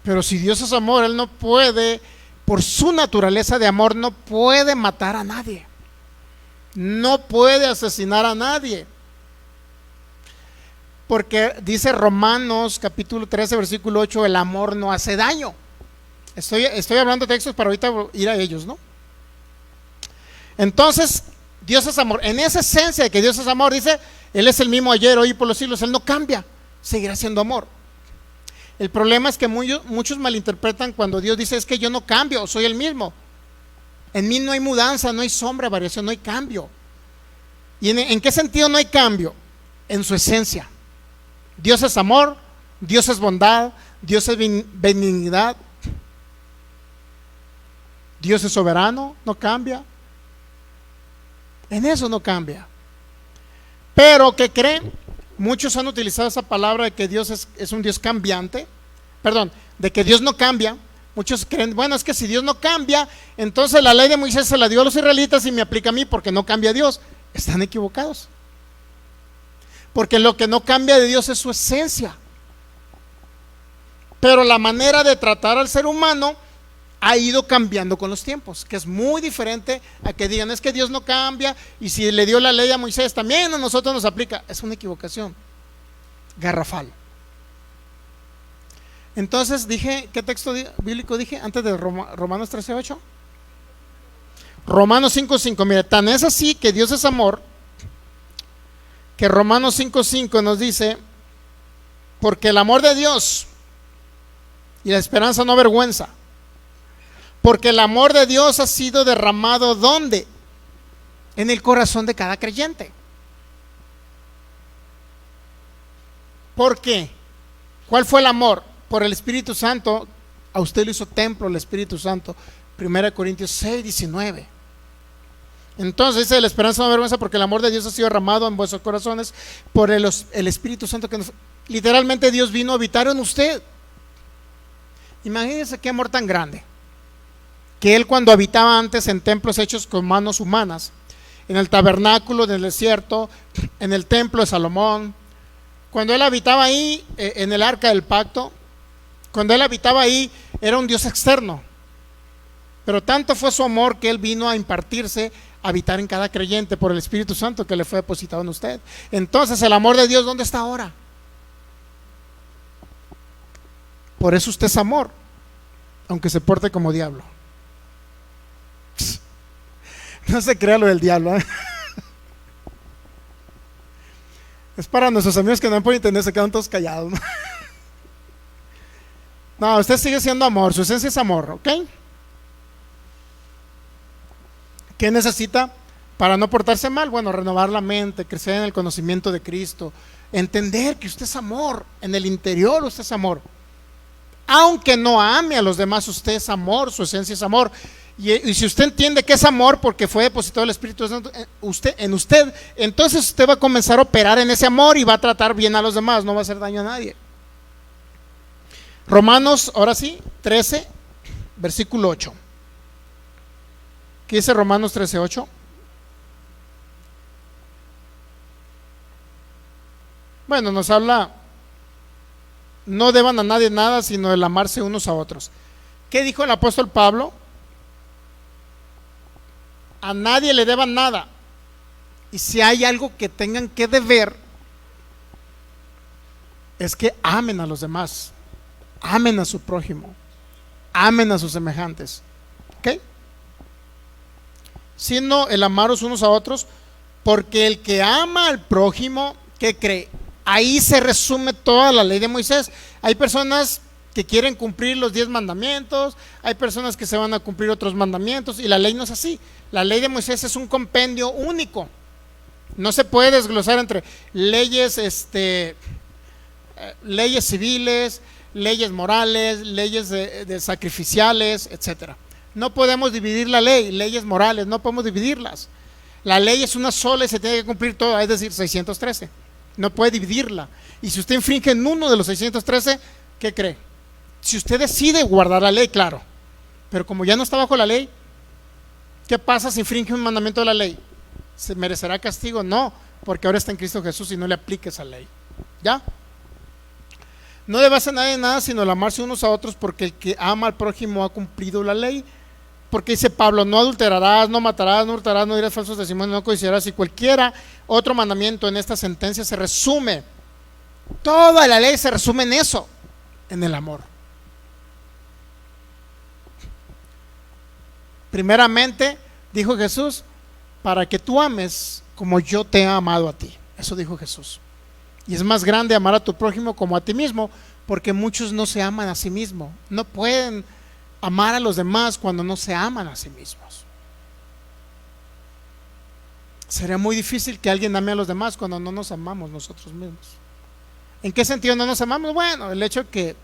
Pero si Dios es amor, Él no puede, por su naturaleza de amor, no puede matar a nadie, no puede asesinar a nadie. Porque dice Romanos capítulo 13 versículo 8, el amor no hace daño. Estoy hablando de textos para ahorita ir a ellos, ¿no? Entonces, Dios es amor. En esa esencia de que Dios es amor, dice, Él es el mismo ayer, hoy y por los siglos. Él no cambia, seguirá siendo amor. El problema es que muchos malinterpretan cuando Dios dice, es que yo no cambio, soy el mismo. En mí no hay mudanza, no hay sombra, variación, no hay cambio. ¿Y en qué sentido no hay cambio? En su esencia. Dios es amor, Dios es bondad, Dios es benignidad, Dios es soberano, no cambia. En eso no cambia. Pero, ¿qué creen? Muchos han utilizado esa palabra de que Dios es un Dios cambiante. perdón, de que Dios no cambia. Muchos creen, bueno, es que si Dios no cambia, entonces la ley de Moisés se la dio a los israelitas y me aplica a mí porque no cambia Dios. Están equivocados. Porque lo que no cambia de Dios es su esencia. Pero la manera de tratar al ser humano ha ido cambiando con los tiempos, que es muy diferente a que digan, es que Dios no cambia y si le dio la ley a Moisés también a nosotros nos aplica. Es una equivocación garrafal. Entonces dije, ¿qué texto bíblico dije antes de Romanos 13:8? Romanos 5:5. Mire, tan es así que Dios es amor, que Romanos 5:5 nos dice, porque el amor de Dios y la esperanza no avergüenza, porque el amor de Dios ha sido derramado ¿dónde? En el corazón de cada creyente. ¿Por qué? ¿Cuál fue el amor? Por el Espíritu Santo. A usted lo hizo templo el Espíritu Santo. 1 Corintios 6:19. Entonces dice, la esperanza no avergüenza, porque el amor de Dios ha sido derramado en vuestros corazones por el Espíritu Santo que literalmente Dios vino a habitar en usted. Imagínense qué amor tan grande, que Él, cuando habitaba antes en templos hechos con manos humanas, en el tabernáculo del desierto, en el templo de Salomón, cuando Él habitaba ahí en el arca del pacto, cuando Él habitaba ahí, era un Dios externo. Pero tanto fue su amor que Él vino a impartirse, a habitar en cada creyente por el Espíritu Santo que le fue depositado en usted. Entonces, el amor de Dios, ¿dónde está ahora? Por eso usted es amor, aunque se porte como diablo. No se crea lo del diablo, ¿eh? Es para nuestros amigos que no ven por internet, se quedan todos callados, ¿no? No, usted sigue siendo amor, su esencia es amor, ¿ok? ¿Qué necesita para no portarse mal? Bueno, renovar la mente, crecer en el conocimiento de Cristo, entender que usted es amor, en el interior usted es amor. Aunque no ame a los demás, usted es amor, su esencia es amor. Y si usted entiende que es amor porque fue depositado el Espíritu Santo en usted, entonces usted va a comenzar a operar en ese amor y va a tratar bien a los demás, no va a hacer daño a nadie. Romanos, ahora sí, 13, versículo 8. ¿Qué dice Romanos 13:8? Bueno, nos habla, no deban a nadie nada, sino el amarse unos a otros. ¿Qué dijo el apóstol Pablo? A nadie le deban nada. Y si hay algo que tengan que deber, es que amen a los demás, amen a su prójimo, amen a sus semejantes. ¿Ok? Sino el amaros unos a otros, porque el que ama al prójimo, ¿qué cree? Ahí se resume toda la ley de Moisés. Hay personas que quieren cumplir los 10 mandamientos, hay personas que se van a cumplir otros mandamientos, y la ley no es así. La ley de Moisés es un compendio único, no se puede desglosar entre leyes, leyes civiles, leyes morales, leyes de sacrificiales, etcétera. No podemos dividir la ley, leyes morales, no podemos dividirlas. La ley es una sola y se tiene que cumplir toda, es decir, 613. No puede dividirla. Y si usted infringe en uno de los 613, ¿qué cree? Si usted decide guardar la ley, claro, pero como ya no está bajo la ley, ¿qué pasa si infringe un mandamiento de la ley? ¿Se merecerá castigo? No, porque ahora está en Cristo Jesús y no le aplique esa ley. ¿Ya? No debe hacer nadie nada sino el amarse unos a otros, porque el que ama al prójimo ha cumplido la ley. Porque dice Pablo, no adulterarás, no matarás, no hurtarás, no dirás falsos testimonios, no codiciarás. Y cualquiera otro mandamiento en esta sentencia se resume, toda la ley se resume en eso, en el amor. Primeramente, dijo Jesús, para que tú ames como yo te he amado a ti. Eso dijo Jesús. Y es más grande amar a tu prójimo como a ti mismo, porque muchos no se aman a sí mismos. No pueden amar a los demás cuando no se aman a sí mismos. Sería muy difícil que alguien ame a los demás cuando no nos amamos nosotros mismos. ¿En qué sentido no nos amamos? Bueno, el hecho de que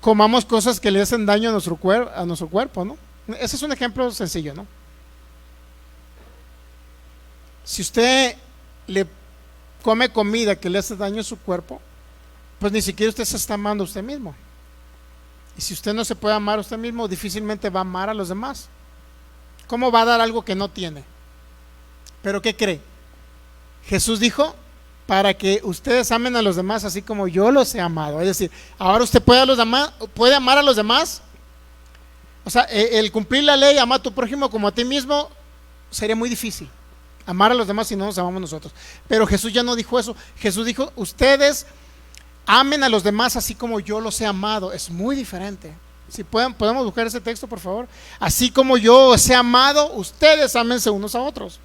comamos cosas que le hacen daño a nuestro cuerpo, ¿no? Ese es un ejemplo sencillo, ¿no? Si usted le come comida que le hace daño a su cuerpo, pues ni siquiera usted se está amando a usted mismo. Y si usted no se puede amar a usted mismo, difícilmente va a amar a los demás. ¿Cómo va a dar algo que no tiene? ¿Pero qué cree? Jesús dijo, para que ustedes amen a los demás así como yo los he amado. Es decir, ahora usted puede amar a los demás. O sea, el cumplir la ley, amar a tu prójimo como a ti mismo, sería muy difícil. Amar a los demás si no nos amamos nosotros. Pero Jesús ya no dijo eso. Jesús dijo, ustedes amen a los demás así como yo los he amado. Es muy diferente. Si podemos buscar ese texto, por favor. Así como yo os he amado, ustedes ámense unos a otros.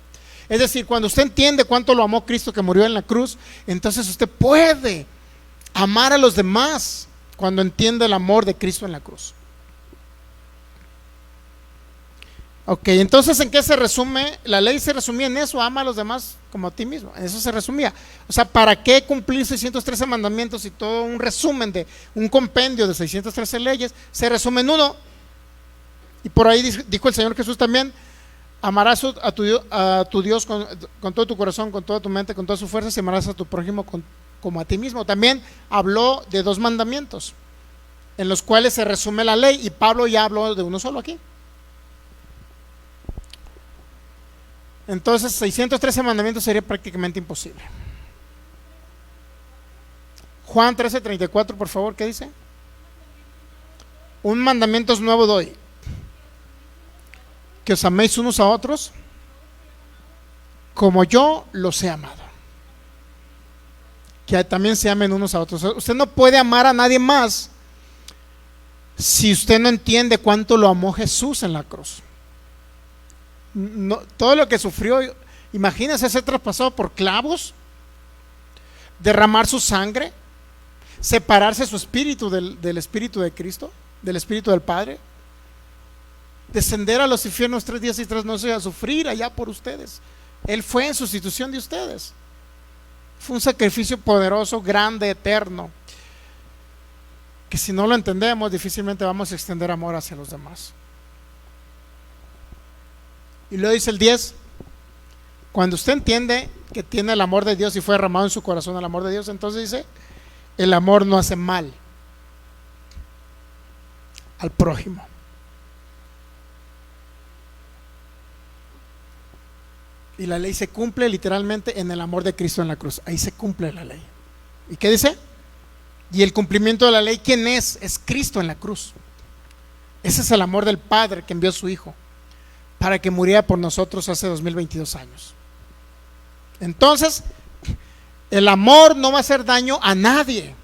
Es decir, cuando usted entiende cuánto lo amó Cristo que murió en la cruz, entonces usted puede amar a los demás cuando entiende el amor de Cristo en la cruz. Ok, entonces ¿en qué se resume? La ley se resumía en eso, ama a los demás como a ti mismo, en eso se resumía. O sea, ¿para qué cumplir 613 mandamientos y todo un resumen de un compendio de 613 leyes? Se resume en uno. Y por ahí dijo el Señor Jesús también, amarás a tu Dios con todo tu corazón, con toda tu mente, con todas sus fuerzas, y amarás a tu prójimo como a ti mismo. También habló de 2 mandamientos en los cuales se resume la ley, y Pablo ya habló de uno solo aquí. Entonces 613 mandamientos sería prácticamente imposible. Juan 13:34, por favor, ¿qué dice? Un mandamiento nuevo doy, que os améis unos a otros como yo los he amado. Que también se amen unos a otros. Usted no puede amar a nadie más si usted no entiende cuánto lo amó Jesús en la cruz. No, todo lo que sufrió, imagínese ser traspasado por clavos, derramar su sangre, separarse su espíritu del espíritu de Cristo, del espíritu del Padre, descender a los infiernos 3 días y 3 noches a sufrir allá por ustedes. Él fue en sustitución de ustedes. Fue un sacrificio poderoso, grande, eterno, que si no lo entendemos difícilmente vamos a extender amor hacia los demás. Y luego dice el 10, cuando usted entiende que tiene el amor de Dios y fue derramado en su corazón el amor de Dios, entonces dice, el amor no hace mal al prójimo. Y la ley se cumple literalmente en el amor de Cristo en la cruz. Ahí se cumple la ley. ¿Y qué dice? Y el cumplimiento de la ley, ¿quién es? Es Cristo en la cruz. Ese es el amor del Padre que envió a su Hijo para que muriera por nosotros hace 2022 años. Entonces, el amor no va a hacer daño a nadie.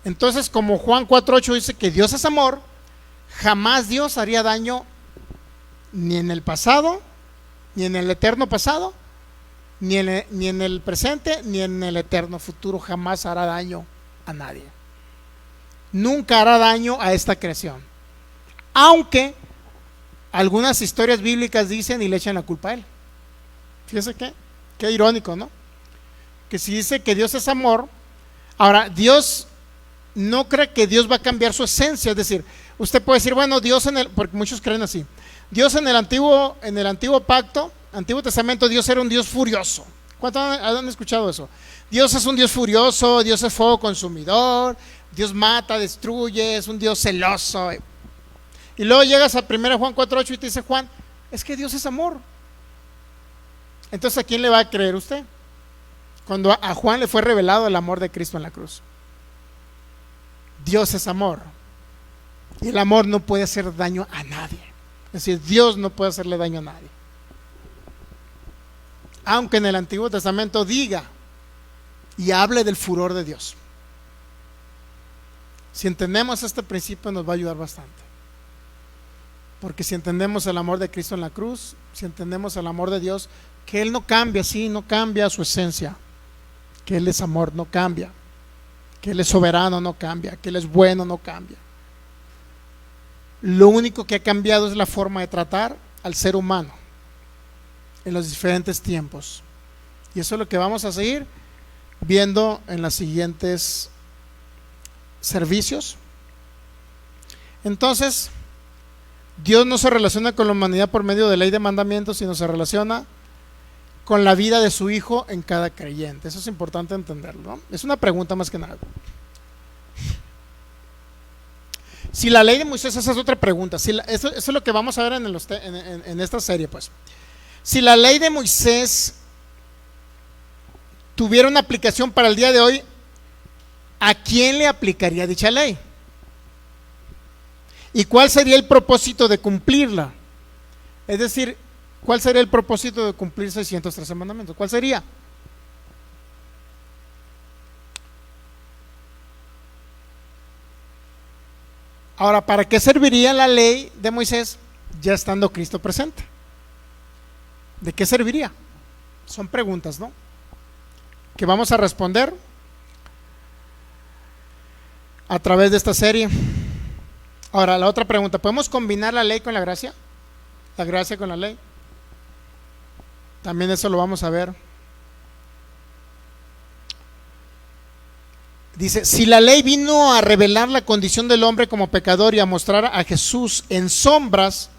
Entonces, como Juan 4:8 dice que Dios es amor, jamás Dios haría daño ni en el pasado, ni en el eterno pasado, ni en el presente, ni en el eterno futuro. Jamás hará daño a nadie. Nunca hará daño a esta creación. Aunque algunas historias bíblicas dicen y le echan la culpa a él. Fíjese qué irónico, ¿no? Que si dice que Dios es amor, ahora Dios no cree que Dios va a cambiar su esencia. Es decir, usted puede decir, bueno, Dios porque muchos creen así, Dios en el antiguo pacto, Antiguo Testamento, Dios era un Dios furioso. ¿Cuántos han escuchado eso? Dios es un Dios furioso, Dios es fuego consumidor, Dios mata, destruye, es un Dios celoso. Y luego llegas a 1 Juan 4:8 y te dice Juan, es que Dios es amor. Entonces, ¿a quién le va a creer usted? Cuando a Juan le fue revelado el amor de Cristo en la cruz. Dios es amor. Y el amor no puede hacer daño a nadie. Es decir, Dios no puede hacerle daño a nadie. Aunque en el Antiguo Testamento diga y hable del furor de Dios. Si entendemos este principio nos va a ayudar bastante. Porque si entendemos el amor de Cristo en la cruz, si entendemos el amor de Dios, que Él no cambia, sí, no cambia su esencia, que Él es amor, no cambia, que Él es soberano, no cambia, que Él es bueno, no cambia. Lo único que ha cambiado es la forma de tratar al ser humano en los diferentes tiempos. Y eso es lo que vamos a seguir viendo en los siguientes servicios. Entonces, Dios no se relaciona con la humanidad por medio de ley de mandamientos, sino se relaciona con la vida de su Hijo en cada creyente? Eso es importante entenderlo, ¿no? Es una pregunta más que nada. Si la ley de Moisés, esa es otra pregunta. Eso es lo que vamos a ver en esta serie, pues. Si la ley de Moisés tuviera una aplicación para el día de hoy, ¿a quién le aplicaría dicha ley? ¿Y cuál sería el propósito de cumplirla? Es decir, ¿cuál sería el propósito de cumplir 613 mandamientos? ¿Cuál sería? Ahora, ¿para qué serviría la ley de Moisés ya estando Cristo presente? ¿De qué serviría? Son preguntas, ¿no?, que vamos a responder a través de esta serie. Ahora, la otra pregunta: ¿podemos combinar la ley con la gracia? ¿La gracia con la ley? También eso lo vamos a ver. Dice: si la ley vino a revelar la condición del hombre como pecador y a mostrar a Jesús en sombras,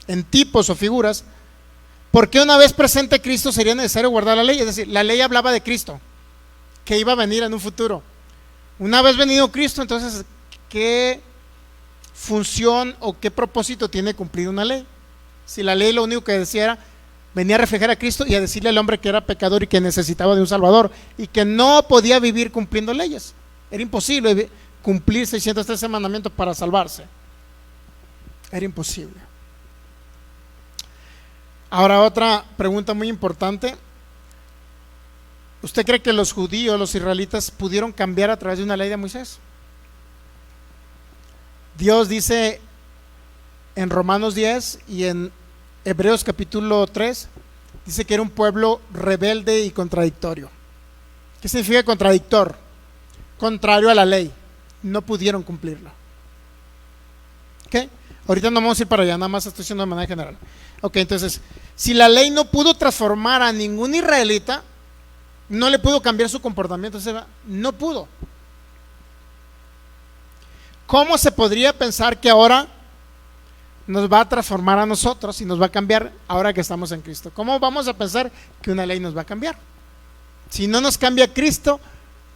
en tipos o figuras, ¿por qué una vez presente Cristo sería necesario guardar la ley? Es decir, la ley hablaba de Cristo, que iba a venir en un futuro. Una vez venido Cristo, entonces, ¿qué función o qué propósito tiene cumplir una ley? Si la ley lo único que decía era, venía a reflejar a Cristo y a decirle al hombre que era pecador y que necesitaba de un Salvador y que no podía vivir cumpliendo leyes. Era imposible cumplir 613 mandamientos para salvarse. Era imposible. Ahora, otra pregunta muy importante: ¿usted cree que los judíos, los israelitas, pudieron cambiar a través de una ley de Moisés? Dios dice en Romanos 10 y en Hebreos capítulo 3, dice que era un pueblo rebelde y contradictorio. ¿Qué significa contradictor? Contrario a la ley. No pudieron cumplirla. ¿Ok? Ahorita no vamos a ir para allá, nada más estoy diciendo de manera general. Ok, entonces, si la ley no pudo transformar a ningún israelita, no le pudo cambiar su comportamiento, no pudo. ¿Cómo se podría pensar que ahora nos va a transformar a nosotros y nos va a cambiar ahora que estamos en Cristo? ¿Cómo vamos a pensar que una ley nos va a cambiar? Si no nos cambia Cristo,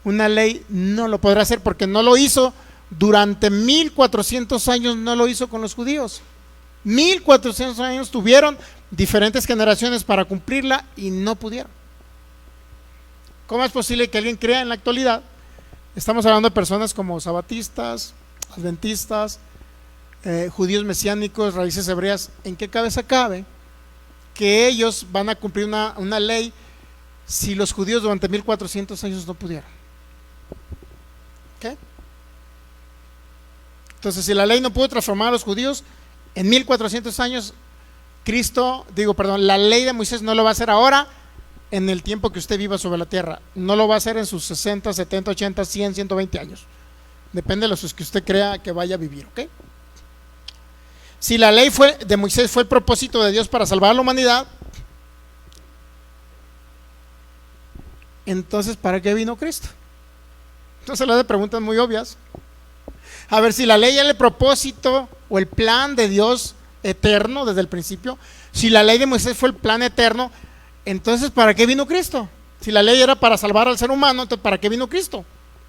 una ley no lo podrá hacer, porque no lo hizo durante 1400 años, no lo hizo con los judíos. 1400 años tuvieron diferentes generaciones para cumplirla y no pudieron. ¿Cómo es posible que alguien crea en la actualidad? Estamos hablando de personas como sabatistas, adventistas, judíos mesiánicos, raíces hebreas. ¿En qué cabeza cabe que ellos van a cumplir una ley si los judíos durante 1400 años no pudieron? ¿Okay? Entonces, si la ley no pudo transformar a los judíos en 1400 años, la ley de Moisés no lo va a hacer ahora en el tiempo que usted viva sobre la tierra. No lo va a hacer en sus 60, 70, 80, 100, 120 años. Depende de los que usted crea que vaya a vivir, ¿ok? Si la ley de Moisés fue el propósito de Dios para salvar a la humanidad, entonces, ¿para qué vino Cristo? Entonces le hace preguntas muy obvias. A ver, si la ley era el propósito o el plan de Dios eterno desde el principio, si la ley de Moisés fue el plan eterno, entonces ¿para qué vino Cristo? Si la ley era para salvar al ser humano, entonces ¿para qué vino Cristo?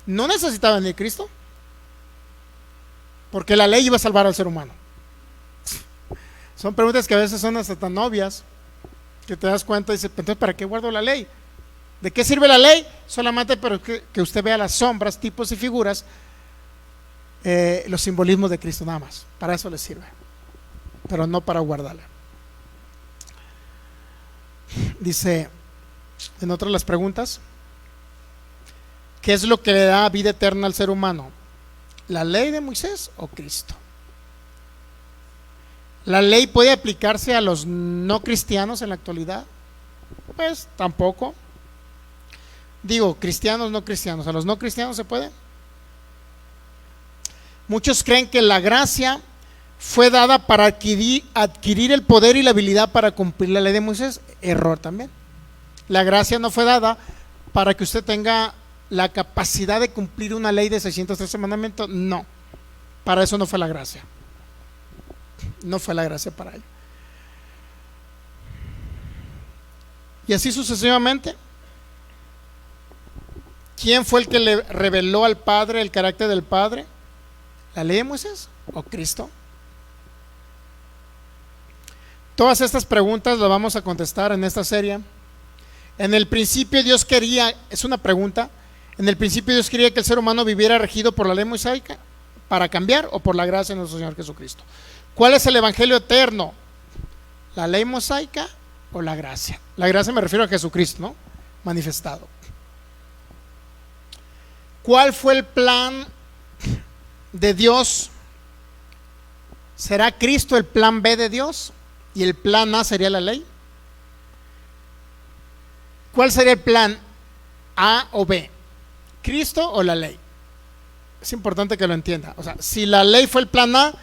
No necesitaba venir Cristo, porque la ley iba a salvar al ser humano. Son preguntas que a veces son hasta tan obvias que te das cuenta y dices, entonces ¿para qué guardo la ley? ¿De qué sirve la ley? Solamente para que usted vea las sombras, tipos y figuras, los simbolismos de Cristo, nada más. Para eso le sirve, pero no para guardarla. Dice en otra de las preguntas: ¿qué es lo que le da vida eterna al ser humano? ¿La ley de Moisés o Cristo? ¿La ley puede aplicarse a los no cristianos en la actualidad? Pues tampoco. Digo, cristianos, no cristianos. ¿A los no cristianos se puede? Muchos creen que la gracia fue dada para adquirir el poder y la habilidad para cumplir la ley de Moisés. Error también. La gracia no fue dada para que usted tenga la capacidad de cumplir una ley de 613 mandamientos. No, para eso no fue la gracia. No fue la gracia para ello. Y así sucesivamente. ¿Quién fue el que le reveló al Padre el carácter del Padre? ¿La ley de Moisés o Cristo? Todas estas preguntas las vamos a contestar en esta serie. En el principio Dios quería, es una pregunta, en el principio Dios quería que el ser humano viviera regido por la ley mosaica para cambiar, o por la gracia de nuestro Señor Jesucristo. ¿Cuál es el evangelio eterno? ¿La ley mosaica o la gracia? La gracia me refiero a Jesucristo, ¿no? Manifestado. ¿Cuál fue el plan de Dios? ¿Será Cristo el plan B de Dios y el plan A sería la ley? ¿Cuál sería el plan A o B? ¿Cristo o la ley? Es importante que lo entienda. O sea, si la ley fue el plan A,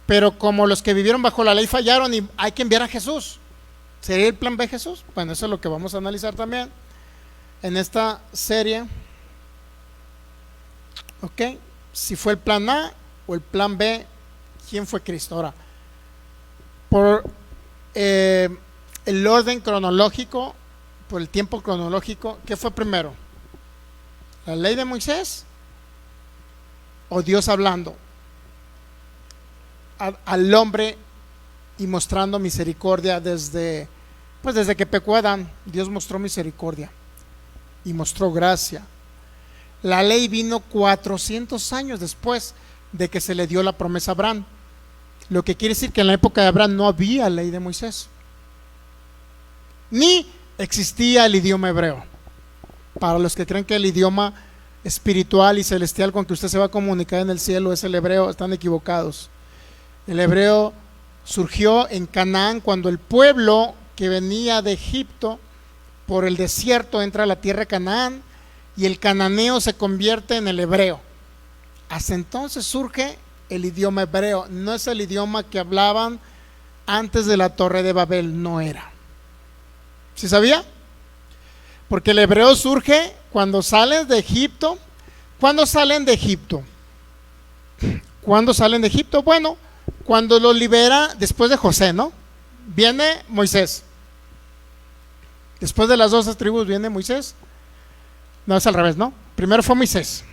pero como los que vivieron bajo la ley fallaron y hay que enviar a Jesús, ¿sería el plan B Jesús? Bueno, eso es lo que vamos a analizar también en esta serie. Ok, si fue el plan A o el plan B, ¿quién fue Cristo? Ahora, por el orden cronológico, por el tiempo cronológico, ¿qué fue primero? ¿La ley de Moisés o Dios hablando al hombre y mostrando misericordia desde que pecó Adán? Dios mostró misericordia y mostró gracia. La ley vino 400 años después de que se le dio la promesa a Abraham, lo que quiere decir que en la época de Abraham no había ley de Moisés, ni existía el idioma hebreo. Para los que creen que el idioma espiritual y celestial con que usted se va a comunicar en el cielo es el hebreo, están equivocados. El hebreo surgió en Canaán, cuando el pueblo que venía de Egipto por el desierto entra a la tierra de Canaán, y el cananeo se convierte en el hebreo. Hasta entonces surge el idioma hebreo. No es el idioma que hablaban antes de la Torre de Babel, no era. ¿Sí sabía? Porque el hebreo surge cuando salen de Egipto. ¿Cuándo salen de Egipto? ¿Cuándo salen de Egipto? Bueno, cuando los libera después de José, ¿no? Viene Moisés. Después de las 12 tribus viene Moisés. No, es al revés, ¿no? Primero fue Moisés.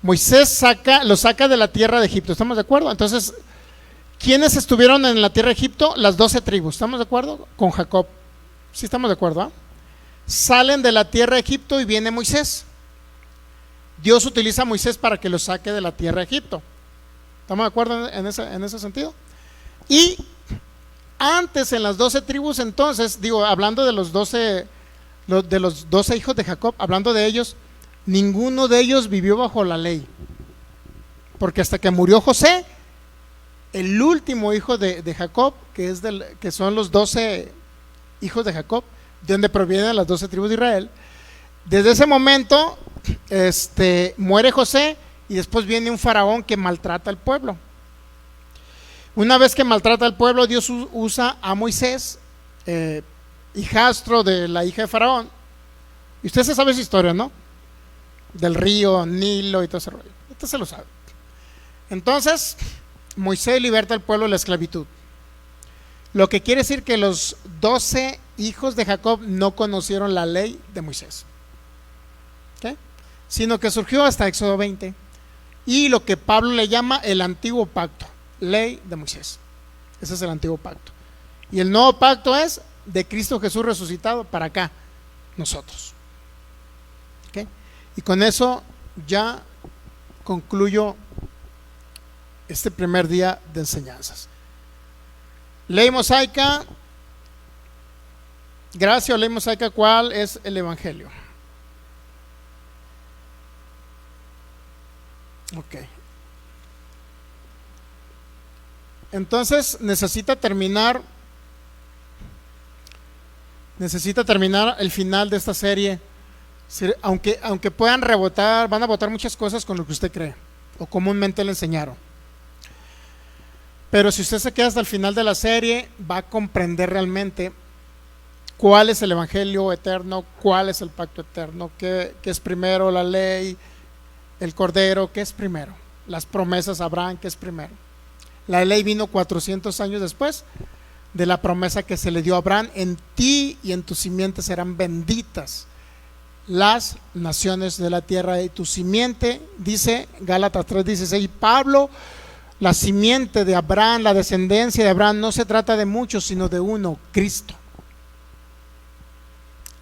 Moisés lo saca de la tierra de Egipto, ¿estamos de acuerdo? Entonces, ¿quiénes estuvieron en la tierra de Egipto? Las 12 tribus, ¿estamos de acuerdo? Con Jacob. Sí, estamos de acuerdo, ¿eh? Salen de la tierra de Egipto y viene Moisés. Dios utiliza a Moisés para que los saque de la tierra de Egipto. ¿Estamos de acuerdo en ese sentido? Y antes, en las 12 tribus, entonces, hablando de los 12 hijos de Jacob, hablando de ellos, ninguno de ellos vivió bajo la ley, porque hasta que murió José, el último hijo de Jacob, que son los 12 hijos de Jacob, de donde provienen las 12 tribus de Israel, desde ese momento muere José, y después viene un faraón que maltrata al pueblo. Una vez que maltrata al pueblo, Dios usa a Moisés, hijastro de la hija de Faraón. Y usted se sabe esa historia, ¿no? Del río Nilo y todo ese rollo. Usted se lo sabe. Entonces, Moisés liberta al pueblo de la esclavitud. Lo que quiere decir que los 12 hijos de Jacob no conocieron la ley de Moisés, ¿okay? Sino que surgió hasta Éxodo 20. Y lo que Pablo le llama el antiguo pacto, ley de Moisés. Ese es el antiguo pacto. Y el nuevo pacto es de Cristo Jesús resucitado para acá, nosotros. ¿Okay? Y con eso ya concluyo este primer día de enseñanzas. Ley mosaica, gracia o ley mosaica, ¿cuál es el evangelio? Ok. Entonces necesita terminar el final de esta serie. Aunque puedan rebotar, van a votar muchas cosas con lo que usted cree o comúnmente le enseñaron. Pero si usted se queda hasta el final de la serie, va a comprender realmente cuál es el evangelio eterno, cuál es el pacto eterno, qué es primero, la ley, el cordero, qué es primero, las promesas a Abraham, qué es primero. La ley vino 400 años después de la promesa que se le dio a Abraham: en ti y en tu simiente serán benditas las naciones de la tierra. Y tu simiente, dice Gálatas 3:16 Pablo, la simiente de Abraham, la descendencia de Abraham, no se trata de muchos, sino de uno, Cristo.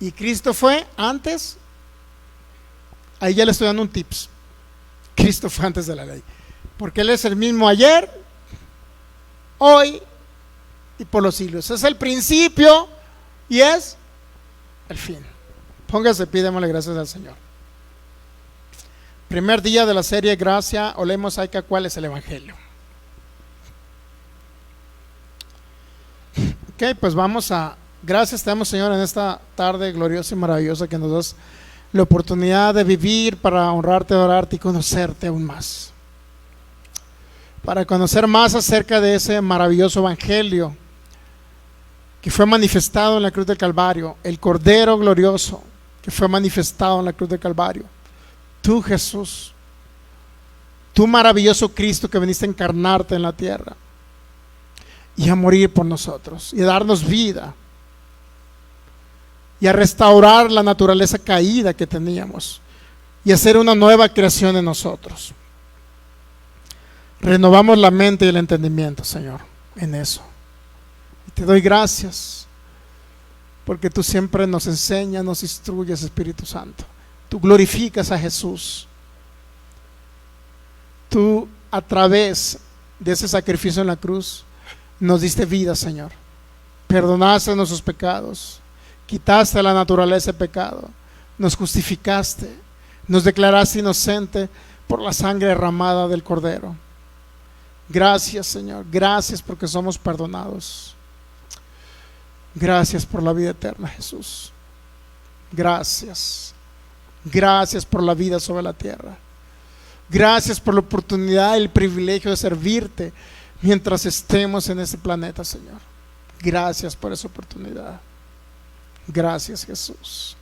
Y Cristo fue antes, ahí ya le estoy dando un tips. Cristo fue antes de la ley, porque Él es el mismo ayer, hoy y por los siglos. Es el principio y es el fin. Póngase, pídemosle gracias al Señor. Primer día de la serie Gracia, Olé Mosaica, ¿cuál es el Evangelio? Ok, pues vamos a... Gracias te damos, Señor, en esta tarde gloriosa y maravillosa que nos das la oportunidad de vivir para honrarte, adorarte y conocerte aún más. Para conocer más acerca de ese maravilloso Evangelio que fue manifestado en la cruz del Calvario, el Cordero glorioso que fue manifestado en la cruz del Calvario. Tú, Jesús, tú maravilloso Cristo que viniste a encarnarte en la tierra y a morir por nosotros y a darnos vida y a restaurar la naturaleza caída que teníamos y hacer una nueva creación en nosotros. Renovamos la mente y el entendimiento, Señor, en eso. Y te doy gracias porque tú siempre nos enseñas, nos instruyes, Espíritu Santo. Tú glorificas a Jesús. Tú, a través de ese sacrificio en la cruz, nos diste vida, Señor. Perdonaste nuestros pecados, quitaste la naturaleza de pecado, nos justificaste, nos declaraste inocente por la sangre derramada del Cordero. Gracias, Señor, gracias porque somos perdonados. Gracias por la vida eterna, Jesús. Gracias. Gracias por la vida sobre la tierra. Gracias por la oportunidad y el privilegio de servirte mientras estemos en este planeta, Señor. Gracias por esa oportunidad. Gracias, Jesús.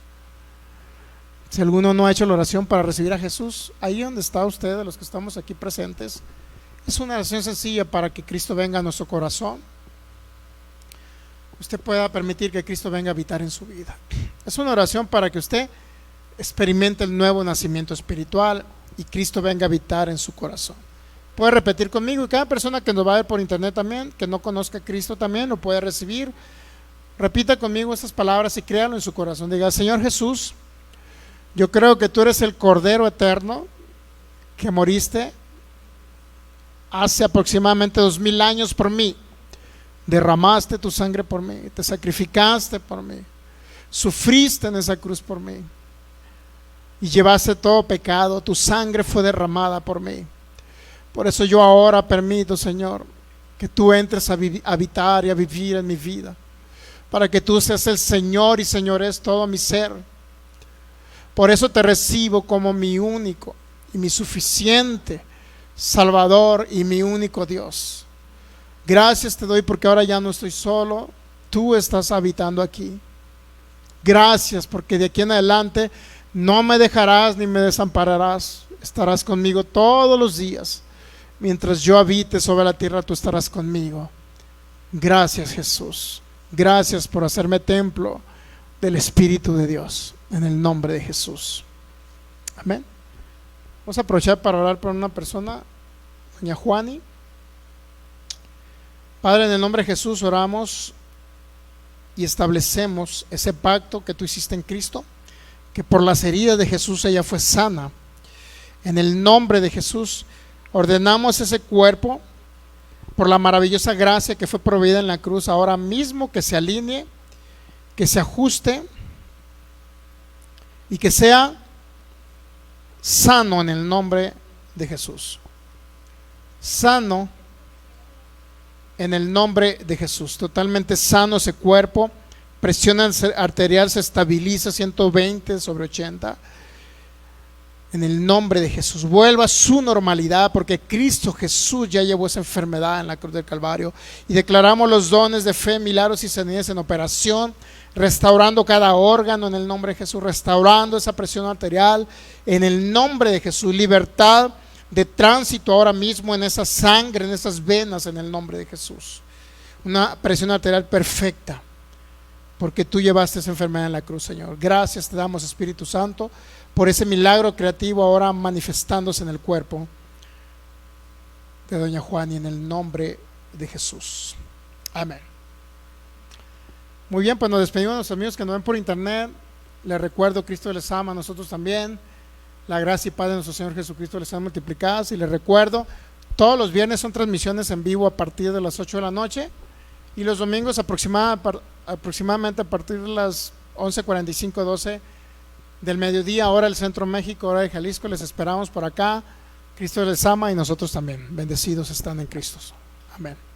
Si alguno no ha hecho la oración para recibir a Jesús, ahí donde está usted, de los que estamos aquí presentes, es una oración sencilla para que Cristo venga a nuestro corazón. Usted pueda permitir que Cristo venga a habitar en su vida. Es una oración para que usted experimente el nuevo nacimiento espiritual y Cristo venga a habitar en su corazón. Puede repetir conmigo, y cada persona que nos va a ver por internet también, que no conozca a Cristo también lo puede recibir. Repita conmigo estas palabras y créalo en su corazón. Diga: Señor Jesús, yo creo que tú eres el Cordero eterno que moriste hace aproximadamente 2000 años por mí. Derramaste tu sangre por mí, te sacrificaste por mí, sufriste en esa cruz por mí y llevaste todo pecado. Tu sangre fue derramada por mí. Por eso yo ahora permito, Señor, que tú entres a habitar y a vivir en mi vida, para que tú seas el Señor y señores todo mi ser. Por eso te recibo como mi único y mi suficiente Salvador y mi único Dios. Gracias te doy porque ahora ya no estoy solo, tú estás habitando aquí. Gracias porque de aquí en adelante no me dejarás ni me desampararás. Estarás conmigo todos los días. Mientras yo habite sobre la tierra, tú estarás conmigo. Gracias, Jesús. Gracias por hacerme templo del Espíritu de Dios, en el nombre de Jesús. Amén. Vamos a aprovechar para orar por una persona, doña Juani. Padre, en el nombre de Jesús oramos y establecemos ese pacto que tú hiciste en Cristo, que por las heridas de Jesús ella fue sana. En el nombre de Jesús ordenamos ese cuerpo, por la maravillosa gracia que fue proveída en la cruz, ahora mismo que se alinee, que se ajuste y que sea sano en el nombre de Jesús. Sano en el nombre de Jesús, totalmente sano ese cuerpo. Presión arterial se estabiliza 120/80. En el nombre de Jesús, vuelva a su normalidad, porque Cristo Jesús ya llevó esa enfermedad en la cruz del Calvario. Y declaramos los dones de fe, milagros y sanidades en operación, restaurando cada órgano en el nombre de Jesús, restaurando esa presión arterial en el nombre de Jesús. Libertad de tránsito ahora mismo en esa sangre, en esas venas, en el nombre de Jesús. una presión arterial perfecta, porque tú llevaste esa enfermedad en la cruz, Señor. Gracias te damos, Espíritu Santo, por ese milagro creativo ahora manifestándose en el cuerpo de doña Juani, en el nombre de Jesús. Amén. Muy bien, pues nos despedimos de los amigos que nos ven por internet. Les recuerdo, Cristo les ama, nosotros también. La gracia y paz de nuestro Señor Jesucristo les sean multiplicadas. Y les recuerdo, todos los viernes son transmisiones en vivo a partir de las 8 de la noche, y los domingos aproximadamente a partir de las 11:45, 12 del mediodía, hora del Centro México, hora de Jalisco. Les esperamos por acá. Cristo les ama y nosotros también. Bendecidos están en Cristo. Amén.